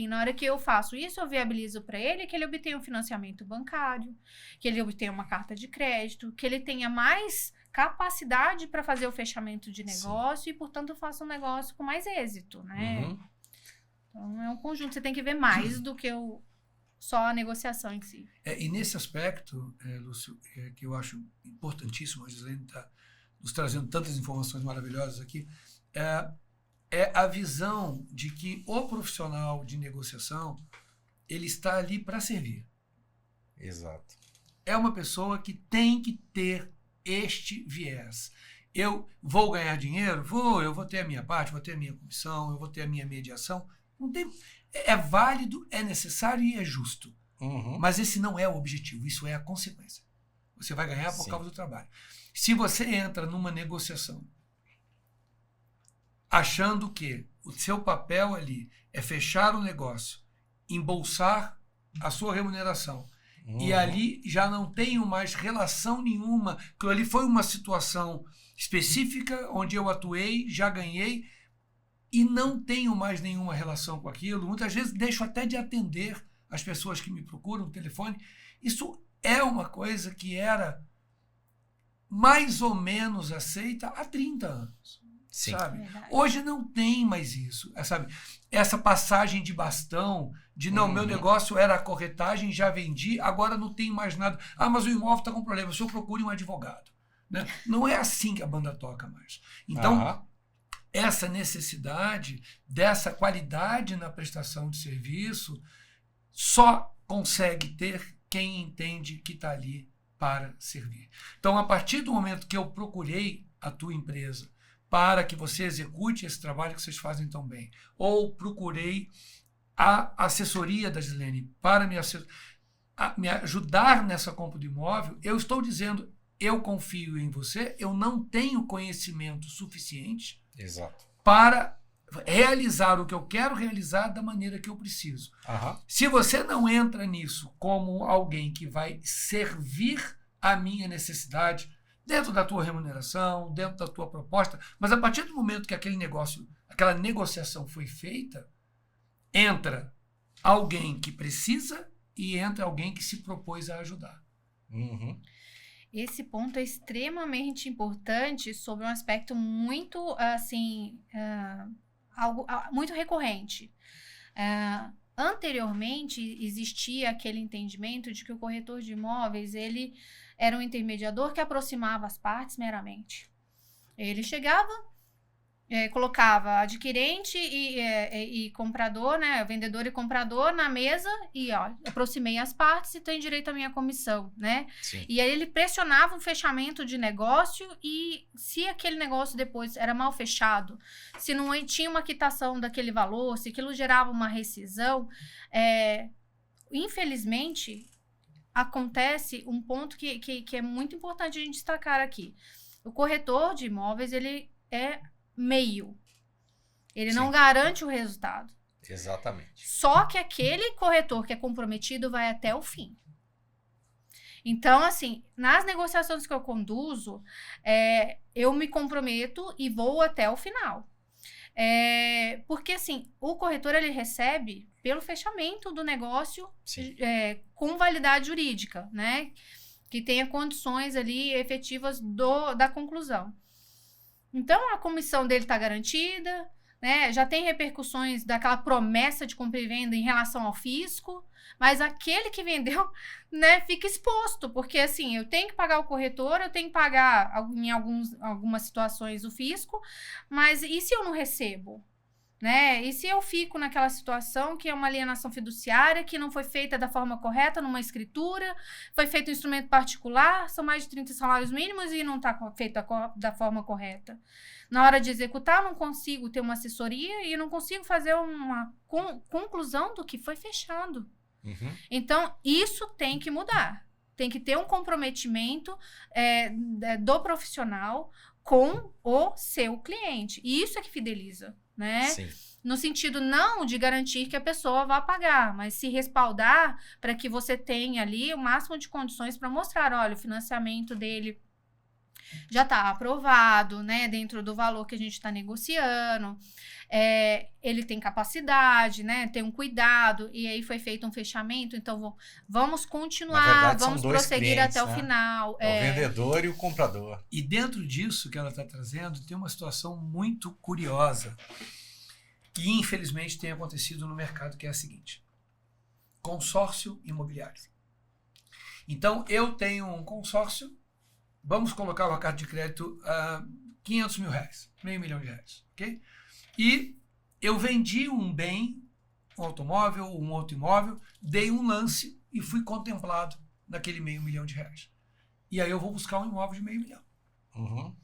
A: na hora que eu faço isso, eu viabilizo para ele que ele obtenha um financiamento bancário, que ele obtenha uma carta de crédito, que ele tenha mais capacidade para fazer o fechamento de negócio e, portanto, faça um negócio com mais êxito, né? Então, é um conjunto. Você tem que ver mais do que só a negociação em si.
C: E nesse aspecto, Lúcio, que eu acho importantíssimo, a Gislene está nos trazendo tantas informações maravilhosas aqui, é a visão de que o profissional de negociação, ele está ali para servir.
B: Exato.
C: é uma pessoa que tem que ter este viés. Eu vou ganhar dinheiro? Eu vou ter a minha parte, vou ter a minha comissão, eu vou ter a minha mediação. Não tem, é válido, é necessário e é justo. Mas esse não é o objetivo, isso é a consequência. Você vai ganhar por causa do trabalho. Se você entra numa negociação achando que o seu papel ali é fechar o negócio, embolsar a sua remuneração, e ali já não tenho mais relação nenhuma, que ali foi uma situação específica onde eu atuei, já ganhei, e não tenho mais nenhuma relação com aquilo. Muitas vezes deixo até de atender as pessoas que me procuram no telefone. Isso é uma coisa que era mais ou menos aceita há 30 anos.
B: Sim.
C: Sabe? Hoje não tem mais isso. Sabe? Essa passagem de bastão, de não, meu negócio era a corretagem, já vendi, agora não tem mais nada. Ah, mas o imóvel está com problema, o senhor procure um advogado. Né? Não é assim que a banda toca mais. Então, essa necessidade dessa qualidade na prestação de serviço só consegue ter quem entende que está ali para servir. Então, a partir do momento que eu procurei a tua empresa para que você execute esse trabalho que vocês fazem tão bem, ou procurei a assessoria da Gislene para me ajudar nessa compra do imóvel, eu estou dizendo, eu confio em você, eu não tenho conhecimento suficiente para realizar o que eu quero realizar da maneira que eu preciso. Se você não entra nisso como alguém que vai servir a minha necessidade dentro da tua remuneração, dentro da tua proposta, mas a partir do momento que aquela negociação foi feita, entra alguém que precisa e entra alguém que se propôs a ajudar.
A: Esse ponto é extremamente importante sobre um aspecto muito, assim, algo muito recorrente. Anteriormente, existia aquele entendimento de que o corretor de imóveis, ele era um intermediador que aproximava as partes meramente. Ele chegava, colocava adquirente e comprador, né, vendedor e comprador na mesa e, aproximei as partes e tem direito à minha comissão, né?
B: Sim.
A: E aí ele pressionava um fechamento de negócio e se aquele negócio depois era mal fechado, se não tinha uma quitação daquele valor, se aquilo gerava uma rescisão, infelizmente, acontece um ponto que é muito importante a gente destacar aqui. O corretor de imóveis, ele é meio. Ele não garante o resultado.
B: Exatamente.
A: Só que aquele corretor que é comprometido vai até o fim. Então, assim, nas negociações que eu conduzo, eu me comprometo e vou até o final. Porque, assim, o corretor, ele recebe pelo fechamento do negócio com validade jurídica, né? Que tenha condições ali efetivas da conclusão. Então, a comissão dele está garantida, né? Já tem repercussões daquela promessa de compra e venda em relação ao fisco, mas aquele que vendeu, né, fica exposto, porque assim, eu tenho que pagar o corretor, eu tenho que pagar em algumas situações o fisco, mas e se eu não recebo? Né? E se eu fico naquela situação que é uma alienação fiduciária, que não foi feita da forma correta numa escritura, foi feito um instrumento particular, são mais de 30 salários mínimos e não está feita da forma correta. Na hora de executar, não consigo ter uma assessoria e não consigo fazer uma conclusão do que foi fechado. Então, isso tem que mudar. Tem que ter um comprometimento do profissional com o seu cliente. E isso é que fideliza. Né?
B: Sim.
A: No sentido não de garantir que a pessoa vá pagar, mas se respaldar para que você tenha ali o máximo de condições para mostrar, olha, o financiamento dele já está aprovado, né, dentro do valor que a gente está negociando, ele tem capacidade, né, tem um cuidado, e aí foi feito um fechamento, então vamos continuar,
B: verdade,
A: vamos prosseguir até o final.
B: O vendedor e o comprador.
C: E dentro disso que ela está trazendo, tem uma situação muito curiosa, que infelizmente tem acontecido no mercado, que é a seguinte: consórcio imobiliário. Então, eu tenho um consórcio, vamos colocar uma carta de crédito a R$500 mil, R$500 mil, ok? E eu vendi um bem, um automóvel, um outro imóvel, dei um lance e fui contemplado naquele R$500 mil. E aí eu vou buscar um imóvel de R$500 mil.
B: Uhum.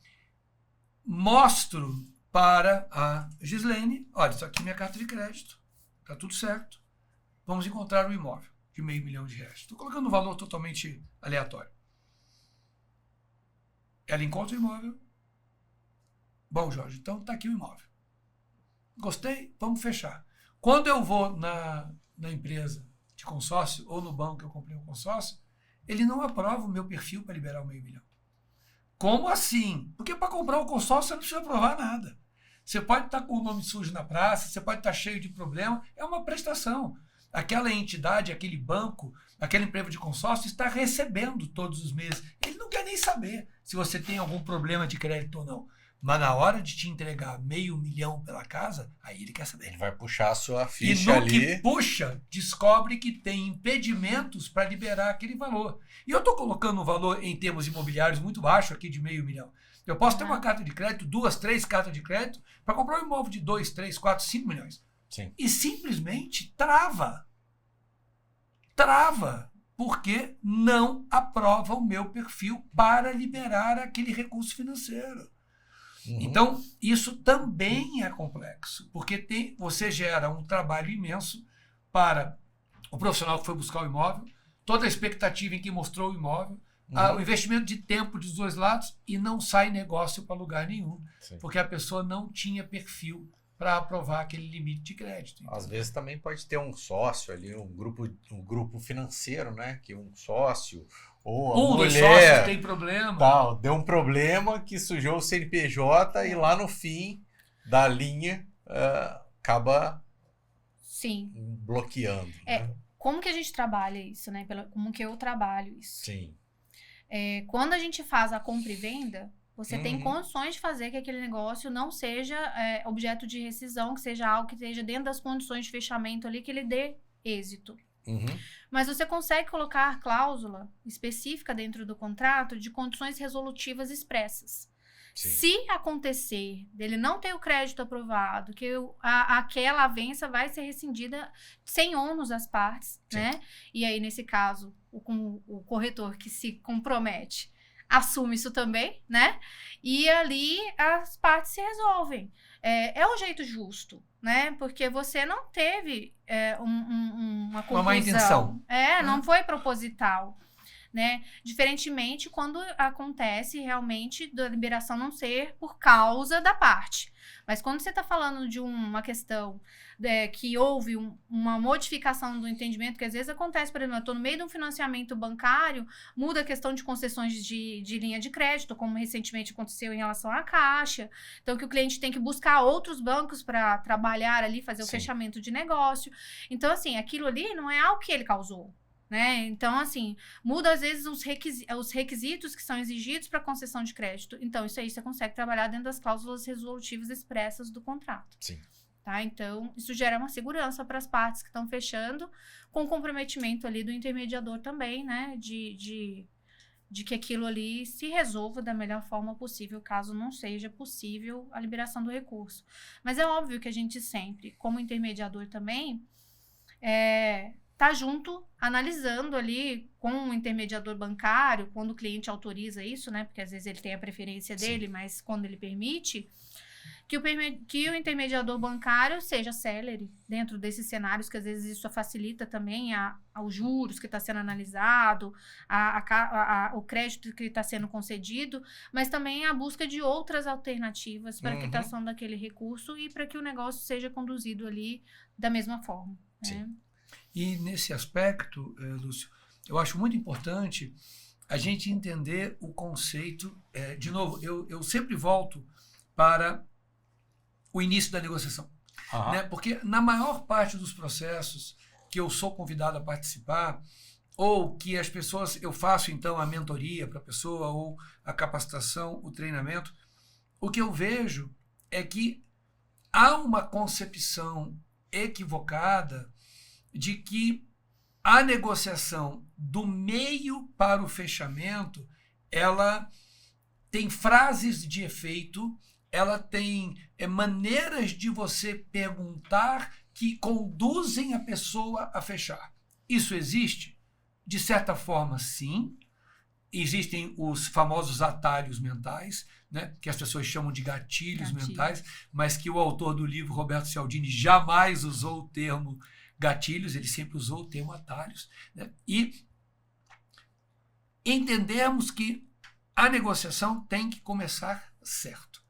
C: Mostro para a Gislene, olha, isso aqui é minha carta de crédito, tá tudo certo. Vamos encontrar um imóvel de R$500 mil. Estou colocando um valor totalmente aleatório. Ela encontra o imóvel. Bom, Jorge, então tá aqui o imóvel. Gostei, vamos fechar. Quando eu vou na empresa de consórcio ou no banco que eu comprei um consórcio, ele não aprova o meu perfil para liberar o R$500 mil. Como assim? Porque para comprar um consórcio você não precisa aprovar nada. Você pode estar com o nome sujo na praça, você pode estar cheio de problema, é uma prestação. Aquela entidade, aquele banco, aquela empresa de consórcio está recebendo todos os meses. Ele não quer nem saber se você tem algum problema de crédito ou não. Mas na hora de te entregar R$500 mil pela casa, aí ele quer saber.
B: Ele vai puxar a sua ficha
C: e no
B: ali.
C: Que puxa, descobre que tem impedimentos para liberar aquele valor. E eu estou colocando um valor em termos imobiliários muito baixo aqui de R$500 mil. Eu posso ter uma carta de crédito, 2, 3 cartas de crédito, para comprar um imóvel de 2, 3, 4, 5 milhões.
B: Sim.
C: E simplesmente trava. Trava. Porque não aprova o meu perfil para liberar aquele recurso financeiro. Uhum. Então, isso também é complexo, porque você gera um trabalho imenso para o profissional que foi buscar o imóvel, toda a expectativa em que mostrou o imóvel, o investimento de tempo dos dois lados, e não sai negócio para lugar nenhum. Sim. Porque a pessoa não tinha perfil para aprovar aquele limite de crédito. Então,
B: às vezes também pode ter um sócio ali, um grupo financeiro, né? Que um sócio ou a
C: dos
B: mulher
C: sócios tem problema.
B: Tal, deu um problema que sujou o CNPJ e lá no fim da linha acaba bloqueando. Né?
A: Como que a gente trabalha isso, né? Como que eu trabalho isso?
B: Sim.
A: Quando a gente faz a compra e venda, você tem condições de fazer que aquele negócio não seja objeto de rescisão, que seja algo que esteja dentro das condições de fechamento ali, que ele dê êxito. Mas você consegue colocar cláusula específica dentro do contrato de condições resolutivas expressas. Sim. Se acontecer dele não ter o crédito aprovado, que aquela avença vai ser rescindida sem ônus às partes, sim, né? E aí, nesse caso, o corretor que se compromete assume isso também, né? E ali as partes se resolvem. É um jeito justo, né? Porque você não teve uma conclusão.
C: Uma má intenção.
A: Não foi proposital. Né? Diferentemente quando acontece realmente da liberação não ser por causa da parte. Mas quando você está falando de uma questão que houve uma modificação do entendimento, que às vezes acontece, por exemplo, eu estou no meio de um financiamento bancário, muda a questão de concessões de linha de crédito, como recentemente aconteceu em relação à Caixa, então que o cliente tem que buscar outros bancos para trabalhar ali, fazer o fechamento de negócio. Então, assim, aquilo ali não é algo que ele causou. Né? Então, assim, muda às vezes os requisitos que são exigidos para concessão de crédito. Então, isso aí você consegue trabalhar dentro das cláusulas resolutivas expressas do contrato.
B: Sim.
A: Tá? Então, isso gera uma segurança para as partes que estão fechando, com comprometimento ali do intermediador também, né? De que aquilo ali se resolva da melhor forma possível, caso não seja possível a liberação do recurso. Mas é óbvio que a gente sempre, como intermediador também, tá junto, analisando ali com o intermediador bancário, quando o cliente autoriza isso, né? Porque às vezes ele tem a preferência dele, mas quando ele permite, que o intermediador bancário seja célere dentro desses cenários, que às vezes isso facilita também aos juros que está sendo analisado, o crédito que está sendo concedido, mas também a busca de outras alternativas para a quitação daquele recurso e para que o negócio seja conduzido ali da mesma forma. Né?
C: E nesse aspecto, Lúcio, eu acho muito importante a gente entender o conceito. De novo, eu sempre volto para o início da negociação. Né? Porque na maior parte dos processos que eu sou convidado a participar, ou que as pessoas, eu faço então a mentoria para a pessoa, ou a capacitação, o treinamento, o que eu vejo é que há uma concepção equivocada de que a negociação do meio para o fechamento, ela tem frases de efeito, ela tem maneiras de você perguntar que conduzem a pessoa a fechar. Isso existe? De certa forma, sim. Existem os famosos atalhos mentais, né, que as pessoas chamam de gatilhos mentais, mas que o autor do livro, Roberto Cialdini, jamais usou o termo gatilhos, ele sempre usou o termo atalhos. Né? E entendemos que a negociação tem que começar certo,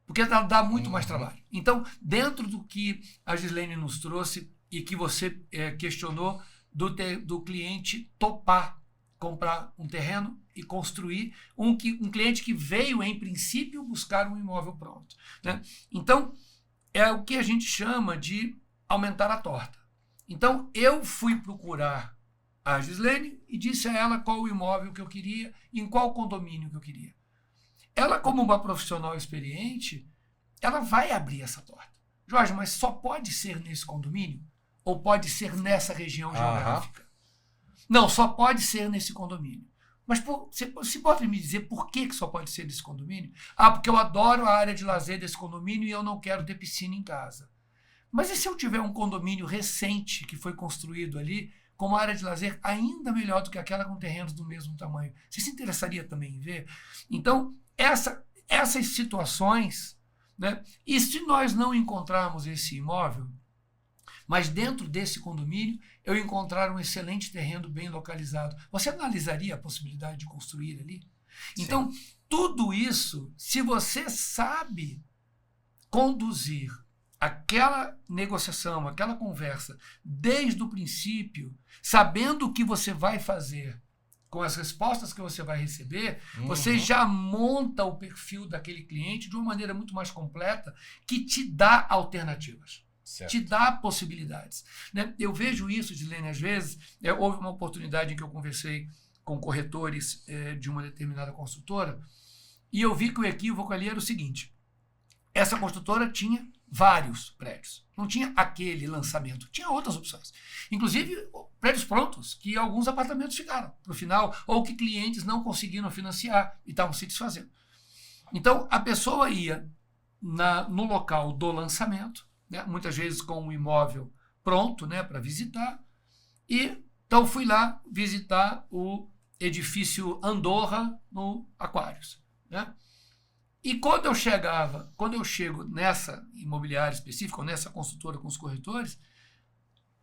C: porque ela dá muito mais trabalho. Então, dentro do que a Gislene nos trouxe e que você questionou do cliente topar comprar um terreno e construir, um cliente que veio, em princípio, buscar um imóvel pronto. Né? Então, é o que a gente chama de aumentar a torta. Então, eu fui procurar a Gislene e disse a ela qual o imóvel que eu queria e em qual condomínio que eu queria. Ela, como uma profissional experiente, ela vai abrir essa torta. Jorge, mas só pode ser nesse condomínio? Ou pode ser nessa região geográfica? Não, só pode ser nesse condomínio. Mas você pode me dizer por que só pode ser nesse condomínio? Ah, porque eu adoro a área de lazer desse condomínio e eu não quero ter piscina em casa. Mas e se eu tiver um condomínio recente que foi construído ali, com uma área de lazer ainda melhor do que aquela com terrenos do mesmo tamanho? Você se interessaria também em ver? Então, essas situações, né? E se nós não encontrarmos esse imóvel, mas dentro desse condomínio eu encontrar um excelente terreno bem localizado, você analisaria a possibilidade de construir ali? Sim. Então, tudo isso, se você sabe conduzir aquela negociação, aquela conversa, desde o princípio, sabendo o que você vai fazer, com as respostas que você vai receber, você já monta o perfil daquele cliente de uma maneira muito mais completa, que te dá alternativas. Certo. Te dá possibilidades. Né? Eu vejo isso, Gislene, às vezes. Houve uma oportunidade em que eu conversei com corretores de uma determinada construtora e eu vi que o equívoco ali era o seguinte: essa construtora tinha vários prédios, não tinha aquele lançamento, tinha outras opções. Inclusive, prédios prontos, que alguns apartamentos ficaram para o final, ou que clientes não conseguiram financiar e estavam se desfazendo. Então, a pessoa ia no local do lançamento, né, muitas vezes com um imóvel pronto, né, para visitar. E então fui lá visitar o edifício Andorra no Aquários. Né? E quando eu chego nessa imobiliária específica, ou nessa construtora com os corretores,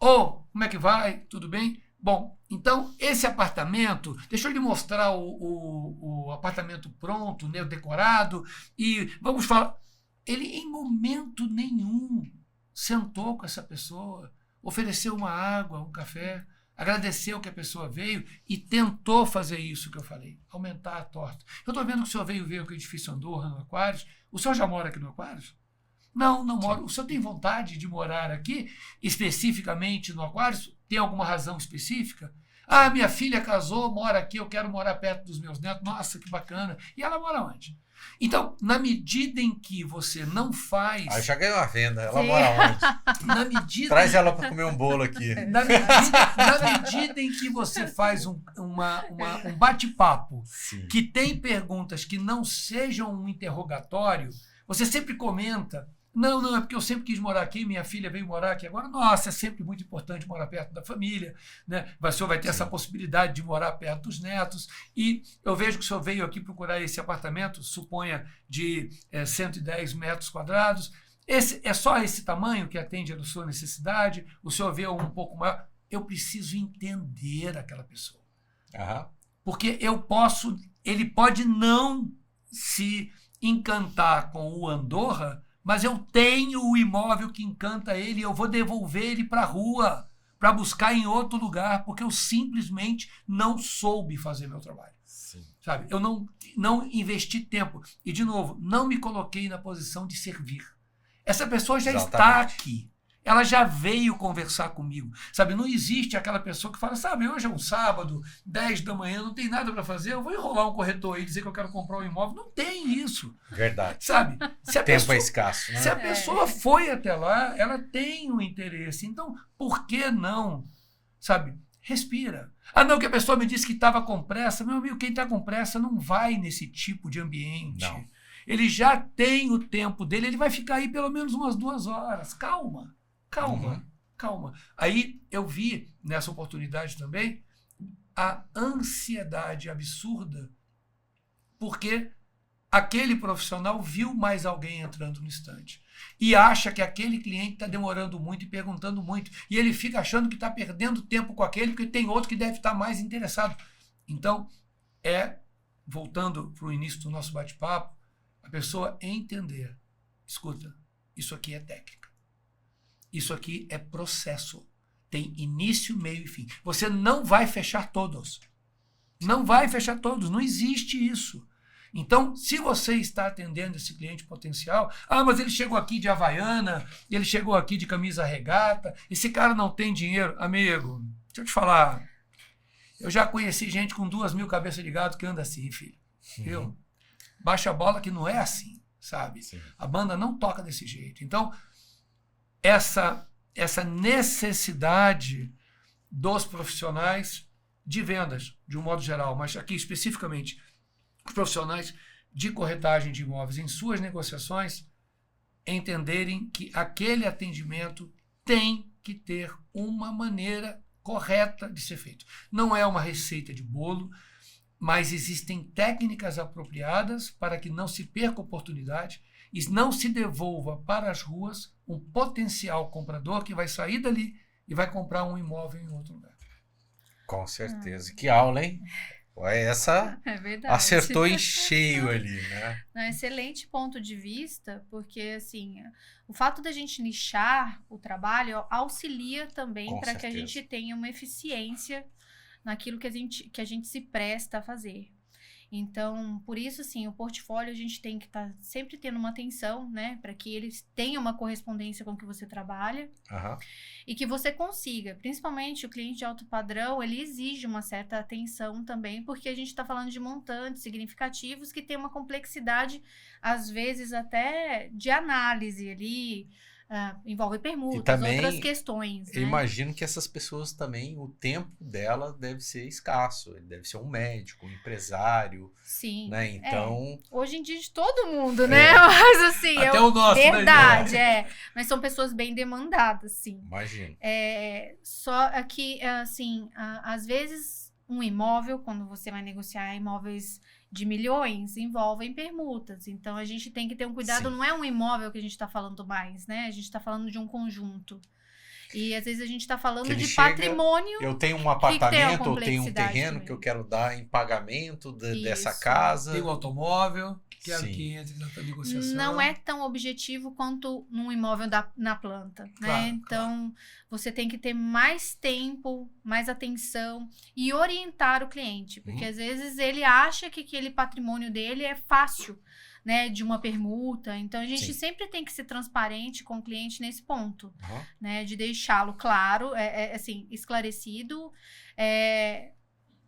C: como é que vai? Tudo bem? Bom, então esse apartamento, deixa eu lhe mostrar o apartamento pronto, né, decorado, e vamos falar. Ele, em momento nenhum, sentou com essa pessoa, ofereceu uma água, um café, agradeceu que a pessoa veio e tentou fazer isso que eu falei, aumentar a torta. Eu estou vendo que o senhor veio ver o edifício Andorra no Aquários. O senhor já mora aqui no Aquários? Não, não moro. O senhor tem vontade de morar aqui, especificamente no Aquários? Tem alguma razão específica? Ah, minha filha casou, mora aqui, eu quero morar perto dos meus netos. Nossa, que bacana. E ela mora onde? Então, na medida em que você não faz...
B: Ah, eu já ganhei uma venda. Ela mora onde?
C: Na medida...
B: Traz ela para comer um bolo aqui.
C: Na medida em que você faz um bate-papo que tem perguntas que não sejam um interrogatório, você sempre comenta... Não, é porque eu sempre quis morar aqui, minha filha veio morar aqui agora. Nossa, é sempre muito importante morar perto da família, né? O senhor vai ter essa possibilidade de morar perto dos netos. E eu vejo que o senhor veio aqui procurar esse apartamento, suponha, de 110 metros quadrados. É só esse tamanho que atende a sua necessidade? O senhor vê um pouco maior? Eu preciso entender aquela pessoa. Porque ele pode não se encantar com o Andorra, mas eu tenho o imóvel que encanta ele e eu vou devolver ele para a rua, para buscar em outro lugar, porque eu simplesmente não soube fazer meu trabalho. Sim. Sabe? Eu não investi tempo. E, de novo, não me coloquei na posição de servir. Essa pessoa já está aqui. Ela já veio conversar comigo. Sabe? Não existe aquela pessoa que fala, sabe, hoje é um sábado, 10 da manhã, não tem nada para fazer, eu vou enrolar um corretor aí e dizer que eu quero comprar um imóvel. Não tem isso.
B: Verdade.
C: Sabe?
B: Tempo é escasso. Né?
C: Se a pessoa foi até lá, ela tem um interesse. Então, por que não? Sabe? Respira. Ah, não, que a pessoa me disse que estava com pressa. Meu amigo, quem está com pressa não vai nesse tipo de ambiente.
B: Não.
C: Ele já tem o tempo dele, ele vai ficar aí pelo menos umas 2 horas. Calma. Aí eu vi nessa oportunidade também a ansiedade absurda porque aquele profissional viu mais alguém entrando no estande e acha que aquele cliente está demorando muito e perguntando muito, e ele fica achando que está perdendo tempo com aquele porque tem outro que deve estar mais interessado. Então, voltando para o início do nosso bate-papo, a pessoa entender, escuta, isso aqui é técnica, isso aqui é processo, tem início, meio e fim. Você não vai fechar todos, não vai fechar todos, não existe isso. Então, se você está atendendo esse cliente potencial, mas ele chegou aqui de Havaiana, ele chegou aqui de camisa regata, esse cara não tem dinheiro. Amigo, deixa eu te falar, eu já conheci gente com 2.000 cabeças de gado que anda assim, filho. Viu? Baixa a bola que não é assim, sabe? Sim. A banda não toca desse jeito. Então, essa necessidade dos profissionais de vendas, de um modo geral, mas aqui especificamente os profissionais de corretagem de imóveis em suas negociações entenderem que aquele atendimento tem que ter uma maneira correta de ser feito. Não é uma receita de bolo, mas existem técnicas apropriadas para que não se perca oportunidade e não se devolva para as ruas um potencial comprador que vai sair dali e vai comprar um imóvel em outro lugar.
B: Com certeza. Que aula, hein? Essa acertou em cheio ali, né?
A: Não, excelente ponto de vista, porque assim, o fato da gente nichar o trabalho auxilia também para que a gente tenha uma eficiência naquilo que a gente se presta a fazer. Então, por isso, assim, o portfólio a gente tem que estar sempre tendo uma atenção, né? Para que eles tenham uma correspondência com o que você trabalha.
B: Uhum.
A: E que você consiga. Principalmente o cliente de alto padrão, ele exige uma certa atenção também, porque a gente está falando de montantes significativos que tem uma complexidade, às vezes até de análise ali, envolve permutas, também, outras questões.
B: Eu imagino que essas pessoas também, o tempo dela deve ser escasso. Ele deve ser um médico, um empresário.
A: Sim.
B: Né? Então...
A: Hoje em dia de todo mundo, né? Mas assim,
C: até o nosso,
A: verdade, Mas são pessoas bem demandadas, sim.
B: Imagino.
A: Só que, assim, às vezes um imóvel, quando você vai negociar imóveis de milhões, envolvem permutas. Então, a gente tem que ter um cuidado. Sim. Não é um imóvel que a gente está falando mais, né? A gente está falando de um conjunto. E, às vezes, a gente está falando de patrimônio.
B: Eu tenho um apartamento, eu tenho um terreno também que eu quero dar em pagamento dessa casa.
C: Tem um automóvel, quero que entre na negociação.
A: Não é tão objetivo quanto num imóvel na planta, né? Claro, então, você tem que ter mais tempo, mais atenção e orientar o cliente. Porque, às vezes, ele acha que aquele patrimônio dele é fácil, né, de uma permuta. Então, a gente sempre tem que ser transparente com o cliente nesse ponto, né, de deixá-lo claro, assim, esclarecido,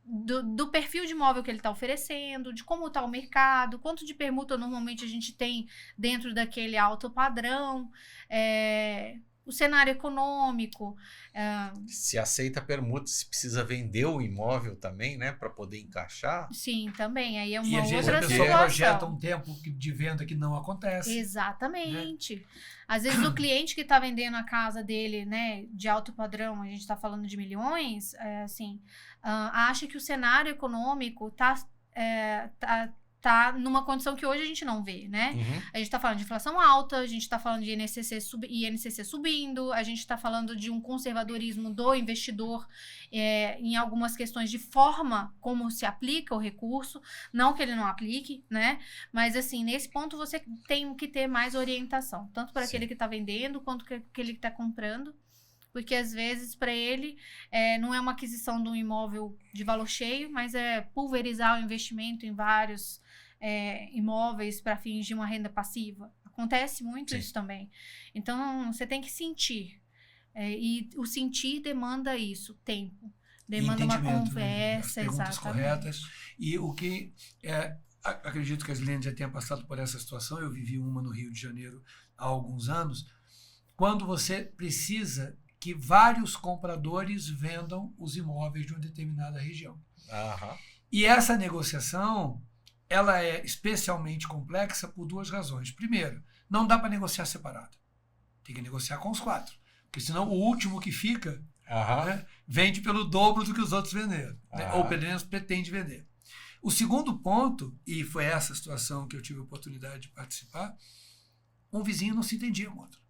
A: do perfil de imóvel que ele está oferecendo, de como está o mercado, quanto de permuta normalmente a gente tem dentro daquele alto padrão, o cenário econômico.
B: Se aceita permuta, se precisa vender o imóvel também, né, para poder encaixar.
A: Sim, também. Aí é uma
C: outra situação. E às vezes a pessoa projeta um tempo de venda que não acontece.
A: Exatamente. Né? Às vezes o cliente que está vendendo a casa dele, né, de alto padrão, a gente está falando de milhões, assim, acha que o cenário econômico tá numa condição que hoje a gente não vê, né? A gente tá falando de inflação alta, a gente tá falando de INCC subindo, a gente tá falando de um conservadorismo do investidor em algumas questões de forma como se aplica o recurso, não que ele não aplique, né? Mas, assim, nesse ponto você tem que ter mais orientação, tanto para aquele que tá vendendo, quanto para aquele que tá comprando. Porque, às vezes, para ele, não é uma aquisição de um imóvel de valor cheio, mas é pulverizar o investimento em vários imóveis para fins de uma renda passiva. Acontece muito isso também. Então, você tem que sentir. E o sentir demanda isso, tempo. Demanda uma conversa,
C: né? As perguntas corretas. E o que... acredito que a Aslene já tenha passado por essa situação. Eu vivi uma no Rio de Janeiro há alguns anos. Quando você precisa que vários compradores vendam os imóveis de uma determinada região. E essa negociação, ela é especialmente complexa por duas razões. Primeiro, não dá para negociar separado. Tem que negociar com os 4. Porque senão o último que fica Né? Vende pelo dobro do que os outros venderam, né? Ou pelo menos pretende vender. O segundo ponto, e foi essa situação que eu tive a oportunidade de participar, um vizinho não se entendia com o outro.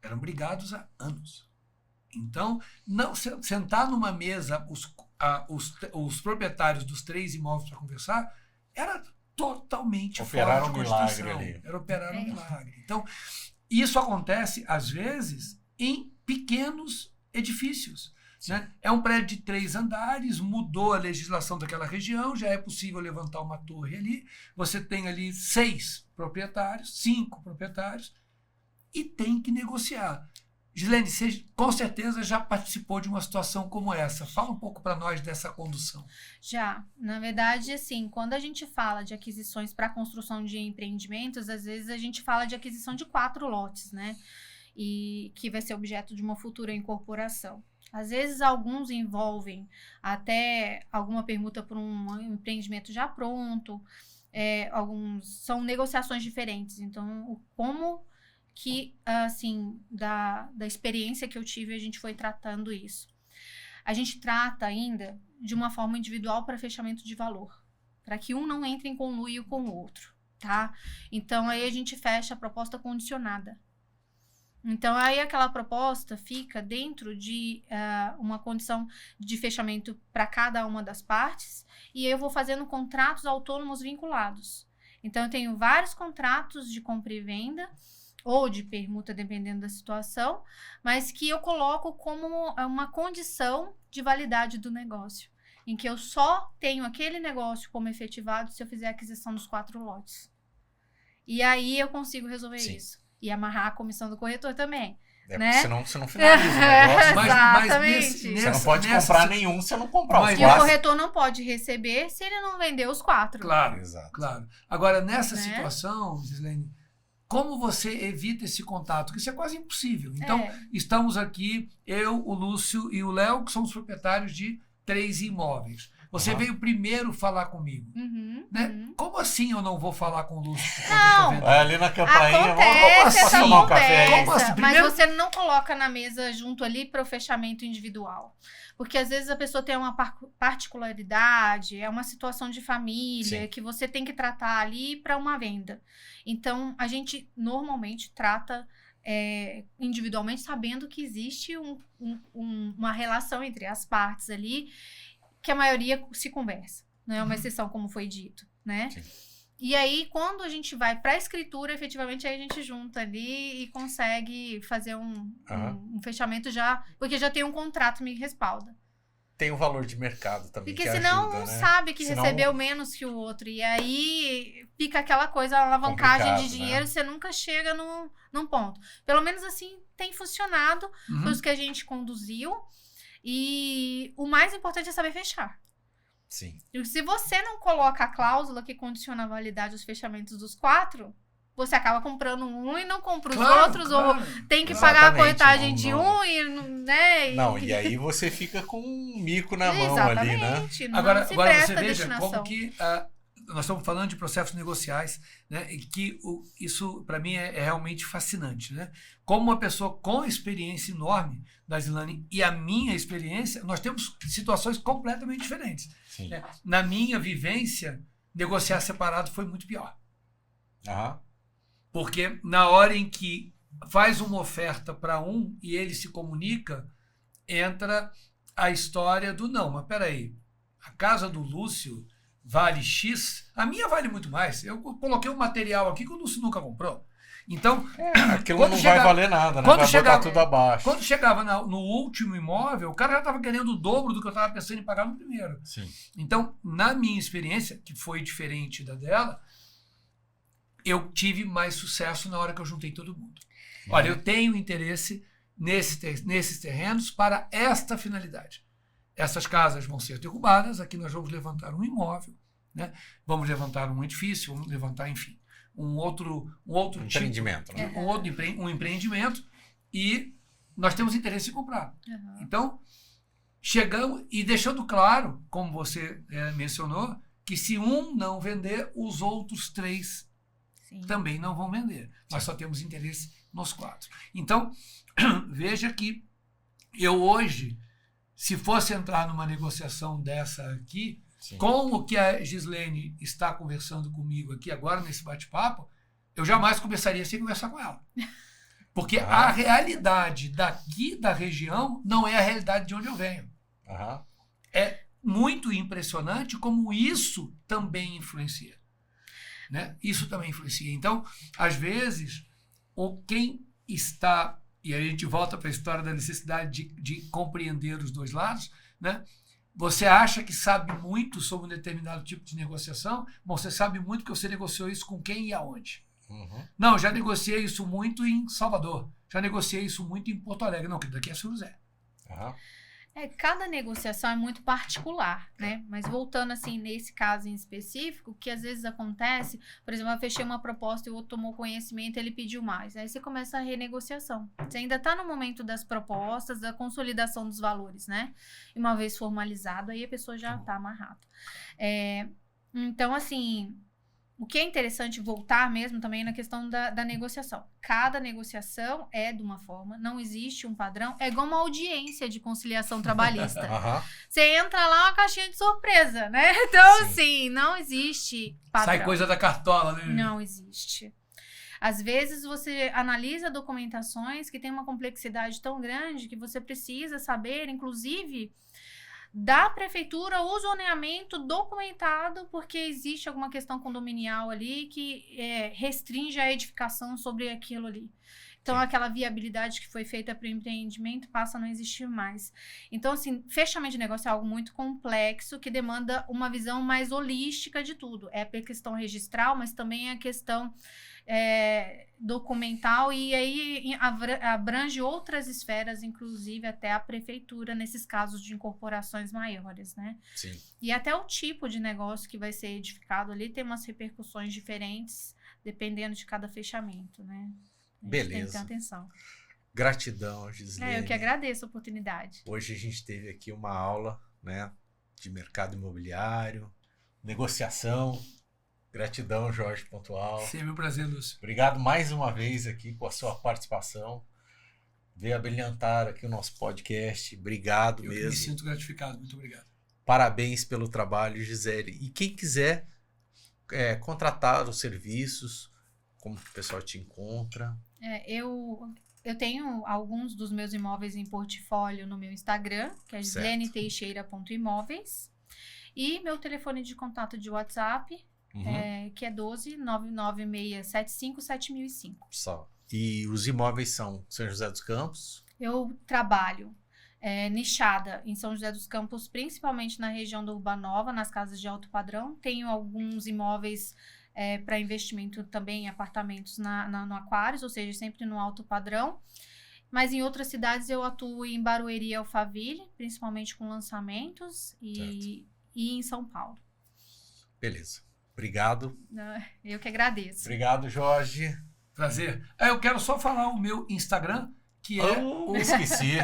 C: Eram brigados há anos. Então, não sentar numa mesa os proprietários dos 3 imóveis para conversar era totalmente fora de Constituição. Era operar um milagre. Então, isso acontece, às vezes, em pequenos edifícios. Né? É um prédio de 3 andares, mudou a legislação daquela região, já é possível levantar uma torre ali, você tem ali 6 proprietários, 5 proprietários, e tem que negociar. Gislene, você com certeza já participou de uma situação como essa. Fala um pouco para nós dessa condução.
A: Já. Na verdade, assim, quando a gente fala de aquisições para construção de empreendimentos, às vezes a gente fala de aquisição de 4 lotes, né? E que vai ser objeto de uma futura incorporação. Às vezes, alguns envolvem até alguma permuta por um empreendimento já pronto, alguns são negociações diferentes. Então, como que, assim, da experiência que eu tive, a gente foi tratando isso. A gente trata ainda de uma forma individual para fechamento de valor, para que um não entre em conluio com o outro, tá? Então, aí a gente fecha a proposta condicionada. Então, aí aquela proposta fica dentro de uma condição de fechamento para cada uma das partes, e eu vou fazendo contratos autônomos vinculados. Então, eu tenho vários contratos de compra e venda, ou de permuta, dependendo da situação, mas que eu coloco como uma condição de validade do negócio, em que eu só tenho aquele negócio como efetivado se eu fizer a aquisição dos 4 lotes. E aí eu consigo resolver isso. E amarrar a comissão do corretor também. Né?
B: Senão você não finaliza o negócio.
A: Exatamente.
B: Você não pode comprar nenhum se eu não comprar os 4.
A: E o corretor não pode receber se ele não vender os 4.
C: Claro, exato. Claro. Agora, nessa situação, Gislene, como você evita esse contato? Porque isso é quase impossível. Então, estamos aqui, eu, o Lúcio e o Léo, que somos proprietários de 3 imóveis. Você veio primeiro falar comigo. Né? Como assim eu não vou falar com o Lúcio?
A: Não,
B: ali na campainha,
A: vamos
B: tomar um café aí.
C: Assim?
A: Mas você não coloca na mesa junto ali para o fechamento individual. Porque às vezes a pessoa tem uma particularidade, é uma situação de família que você tem que tratar ali para uma venda. Então, a gente normalmente trata individualmente, sabendo que existe uma relação entre as partes ali, que a maioria se conversa. Não é uma exceção, como foi dito, né? Sim. E aí, quando a gente vai para a escritura, efetivamente, aí a gente junta ali e consegue fazer um fechamento já, porque já tem um contrato que me respalda.
B: Tem o valor de mercado também.
A: Porque senão um sabe que recebeu menos que o outro. E aí fica aquela coisa, a alavancagem de dinheiro, você nunca chega num ponto. Pelo menos assim tem funcionado os que a gente conduziu. E o mais importante é saber fechar.
B: Sim.
A: E se você não coloca a cláusula que condiciona a validade dos fechamentos dos 4, você acaba comprando um e não compra os outros, ou tem que pagar a corretagem de um e, né?
B: E aí você fica com um mico na mão ali, né?
C: Agora você veja como que nós estamos falando de processos negociais, né? E que isso, para mim, é realmente fascinante, né? Como uma pessoa com experiência enorme da Gislene e a minha experiência, nós temos situações completamente diferentes. Né? Na minha vivência, negociar separado foi muito pior. Porque na hora em que faz uma oferta para um e ele se comunica, entra a história do não, mas peraí, a casa do Lúcio vale X, a minha vale muito mais. Eu coloquei um material aqui que o Lúcio nunca comprou. Então,
B: aquilo não vai valer nada, né? Vai botar tudo abaixo.
C: Quando chegava no último imóvel, o cara já estava querendo o dobro do que eu estava pensando em pagar no primeiro.
B: Sim.
C: Então, na minha experiência, que foi diferente da dela, eu tive mais sucesso na hora que eu juntei todo mundo. Olha, eu tenho interesse nesses terrenos para esta finalidade. Essas casas vão ser derrubadas, aqui nós vamos levantar um imóvel, né? Vamos levantar um edifício, vamos levantar, enfim, um outro
B: empreendimento,
C: tipo, né? Um empreendimento, e nós temos interesse em comprar. Então, chegamos e deixando claro, como você mencionou, que se um não vender, os outros 3 também não vão vender. Nós só temos interesse nos 4. Então, veja que Eu hoje, se fosse entrar numa negociação dessa aqui,
B: Sim.
C: com o que a Gislene está conversando comigo aqui agora, nesse bate-papo, eu jamais começaria sem conversar com ela. Porque a realidade daqui da região não é a realidade de onde eu venho. É muito impressionante como isso também influencia. Né? Isso também influencia. Então, às vezes, quem está... E a gente volta para a história da necessidade de compreender os dois lados, né? Você acha que sabe muito sobre um determinado tipo de negociação, mas você sabe muito que você negociou isso com quem e aonde. Não, já negociei isso muito em Salvador, já negociei isso muito em Porto Alegre. Não, que daqui é São José.
A: Cada negociação é muito particular, né? Mas voltando assim, nesse caso em específico, o que às vezes acontece, por exemplo, eu fechei uma proposta e o outro tomou conhecimento, ele pediu mais. Aí você começa a renegociação. Você ainda está no momento das propostas, da consolidação dos valores, né? E uma vez formalizado, aí a pessoa já está amarrada. Então, assim... O que é interessante voltar mesmo também na questão da negociação. Cada negociação é de uma forma, não existe um padrão. É igual uma audiência de conciliação trabalhista. Você entra lá, uma caixinha de surpresa, né? Então, assim, não existe padrão.
C: Sai coisa da cartola, né?
A: Não existe. Às vezes você analisa documentações que tem uma complexidade tão grande que você precisa saber, inclusive... da prefeitura o zoneamento documentado, porque existe alguma questão condominial ali que restringe a edificação sobre aquilo ali. Então, aquela viabilidade que foi feita para o empreendimento passa a não existir mais. Então, assim, fechamento de negócio é algo muito complexo, que demanda uma visão mais holística de tudo. É a questão registral, mas também é a questão documental, e aí abrange outras esferas, inclusive até a prefeitura, nesses casos de incorporações maiores, né?
B: Sim.
A: E até o tipo de negócio que vai ser edificado ali tem umas repercussões diferentes, dependendo de cada fechamento, né?
B: Beleza.
A: Tem que ter atenção.
B: Gratidão, Gislene.
A: Eu que agradeço a oportunidade.
B: Hoje a gente teve aqui uma aula, né, de mercado imobiliário, negociação. Gratidão, Jorge Pontual.
C: Sempre um prazer, Lúcio.
B: Obrigado mais uma vez aqui por a sua participação. Veio abrilhantar aqui o nosso podcast. Obrigado mesmo.
C: Me sinto gratificado. Muito obrigado.
B: Parabéns pelo trabalho, Gisele. E quem quiser contratar os serviços, como que o pessoal te encontra?
A: Eu tenho alguns dos meus imóveis em portfólio no meu Instagram, que é gileneteixeira.imóveis. E meu telefone de contato de WhatsApp, que é 12-99675-7005.
B: Só. E os imóveis são São José dos Campos?
A: Eu trabalho nichada em São José dos Campos, principalmente na região do Urbanova, nas casas de alto padrão. Tenho alguns imóveis para investimento também em apartamentos no Aquários, ou seja, sempre no alto padrão. Mas em outras cidades eu atuo em Barueri e Alphaville, principalmente com lançamentos, e em São Paulo.
B: Beleza. Obrigado.
A: Eu que agradeço.
B: Obrigado, Jorge.
C: Prazer. Eu quero só falar o meu Instagram, que é
B: esqueci.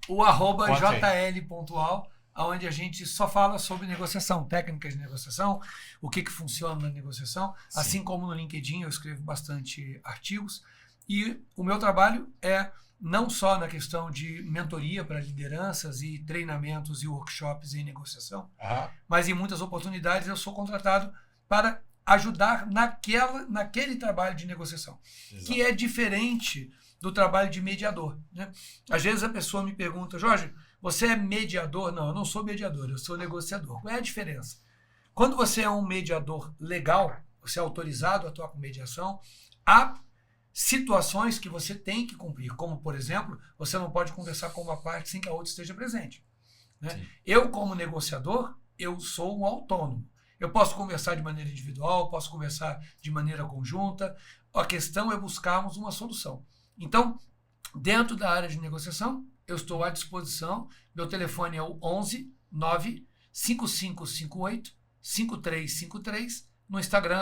C: o @jl.pontual, onde a gente só fala sobre negociação, técnicas de negociação, o que funciona na negociação. Sim. Assim como no LinkedIn eu escrevo bastante artigos. E o meu trabalho é não só na questão de mentoria para lideranças e treinamentos e workshops em negociação, mas em muitas oportunidades eu sou contratado para ajudar naquele trabalho de negociação. Exato. Que é diferente do trabalho de mediador, né? Às vezes a pessoa me pergunta: Jorge, você é mediador? Não, eu não sou mediador, eu sou negociador. Qual é a diferença? Quando você é um mediador legal, você é autorizado a atuar com mediação, há situações que você tem que cumprir, como, por exemplo, você não pode conversar com uma parte sem que a outra esteja presente, né? Eu, como negociador, eu sou um autônomo. Eu posso conversar de maneira individual, posso conversar de maneira conjunta. A questão é buscarmos uma solução. Então, dentro da área de negociação, eu estou à disposição. Meu telefone é o 11-95558-5353, no Instagram,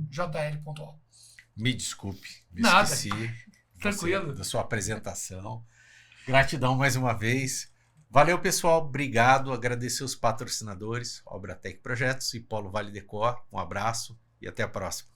C: @jl.pontual.
B: Me desculpe,
C: Nada.
B: Esqueci
C: Tranquilo.
B: Da sua apresentação. Gratidão mais uma vez. Valeu, pessoal. Obrigado. Agradecer os patrocinadores, Obratec Projetos e Polo Vale Decor. Um abraço e até a próxima.